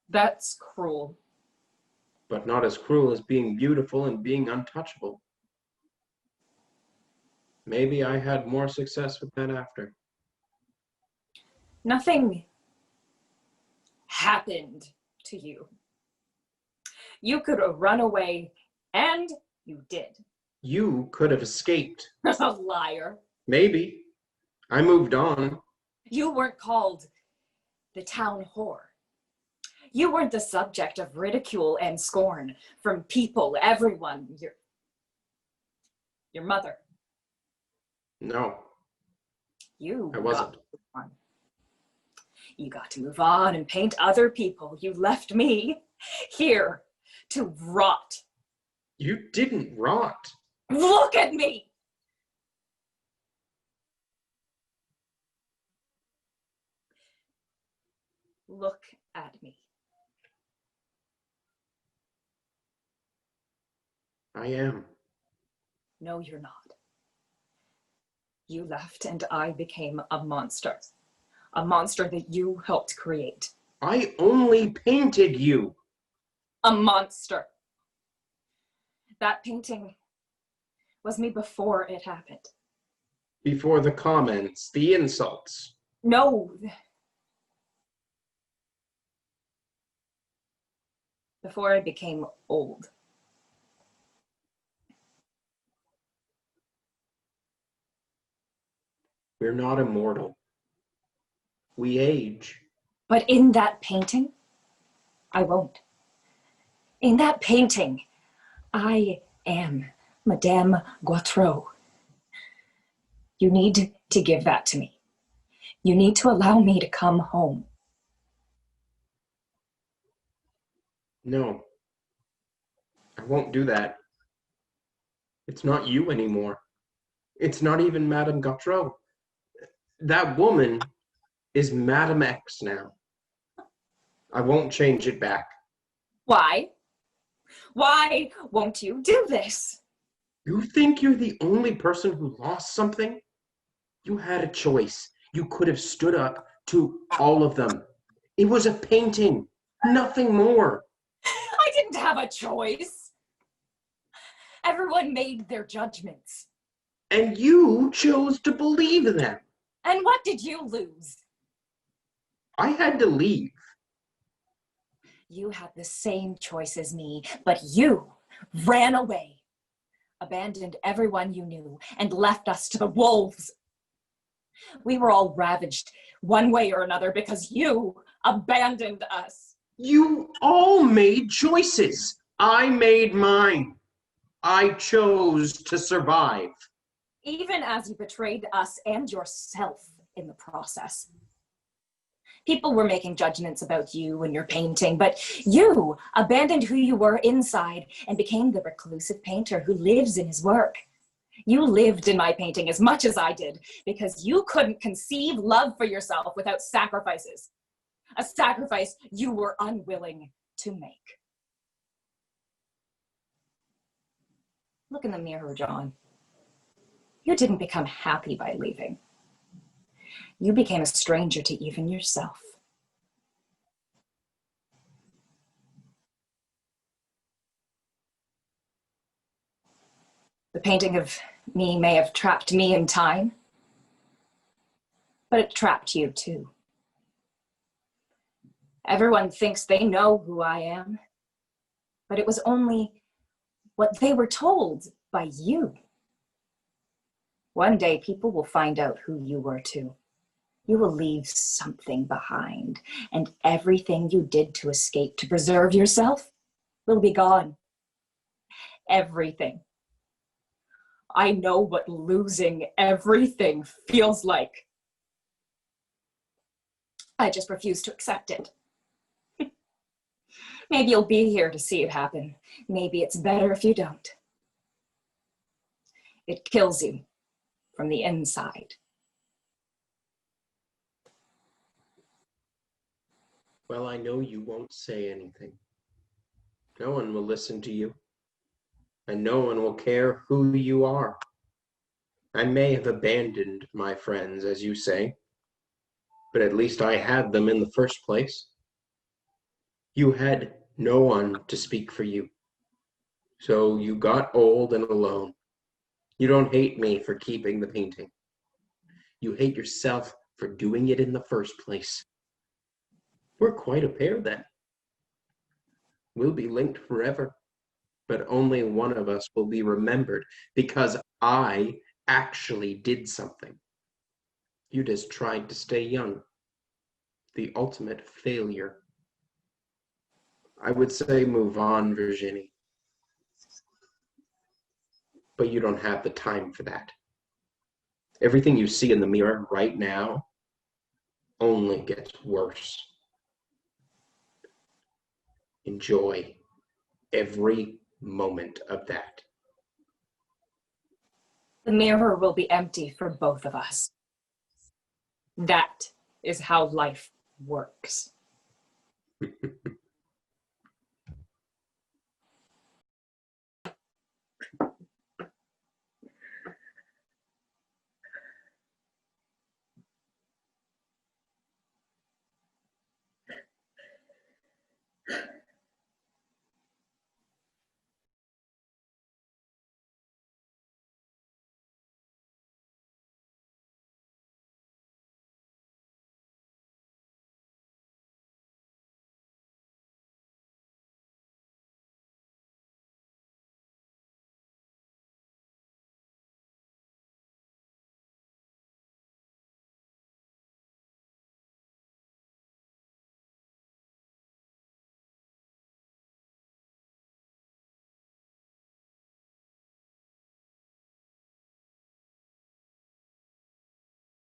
That's cruel. But not as cruel as being beautiful and being untouchable. Maybe I had more success with that after. Nothing happened to you. You could have run away, and you did. You could have escaped. A liar. Maybe. I moved on. You weren't called the town whore. You weren't the subject of ridicule and scorn from people, everyone. Your mother. No, You I wasn't. got to move on. You got to move on and paint other people. You left me here to rot. You didn't rot. Look at me! Look at me. I am. No, you're not. You left and I became a monster. A monster that you helped create. I only painted you. A monster. That painting was me before it happened. Before the comments, the insults. No. Before I became old. We're not immortal. We age. But in that painting, I won't. In that painting, I am Madame Gautreau. You need to give that to me. You need to allow me to come home. No, I won't do that. It's not you anymore. It's not even Madame Gautreau. That woman is Madame X now. I won't change it back. Why? Why won't you do this? You think you're the only person who lost something? You had a choice. You could have stood up to all of them. It was a painting, nothing more. I didn't have a choice. Everyone made their judgments. And you chose to believe them. And what did you lose? I had to leave. You had the same choice as me, but you ran away, abandoned everyone you knew, and left us to the wolves. We were all ravaged one way or another because you abandoned us. You all made choices. I made mine. I chose to survive. Even as you betrayed us and yourself in the process. People were making judgments about you and your painting, but you abandoned who you were inside and became the reclusive painter who lives in his work. You lived in my painting as much as I did because you couldn't conceive love for yourself without sacrifices. A sacrifice you were unwilling to make. Look in the mirror, John. You didn't become happy by leaving. You became a stranger to even yourself. The painting of me may have trapped me in time, but it trapped you too. Everyone thinks they know who I am, but it was only what they were told by you. One day people will find out who you were too. You will leave something behind, and everything you did to escape, to preserve yourself, will be gone. Everything. I know what losing everything feels like. I just refuse to accept it. Maybe you'll be here to see it happen. Maybe it's better if you don't. It kills you from the inside. Well, I know you won't say anything. No one will listen to you, and no one will care who you are. I may have abandoned my friends, as you say, but at least I had them in the first place. You had no one to speak for you, so you got old and alone. You don't hate me for keeping the painting. You hate yourself for doing it in the first place. We're quite a pair then. We'll be linked forever, but only one of us will be remembered because I actually did something. You just tried to stay young. The ultimate failure. I would say move on, Virginie. But you don't have the time for that. Everything you see in the mirror right now only gets worse. Enjoy every moment of that. The mirror will be empty for both of us. That is how life works.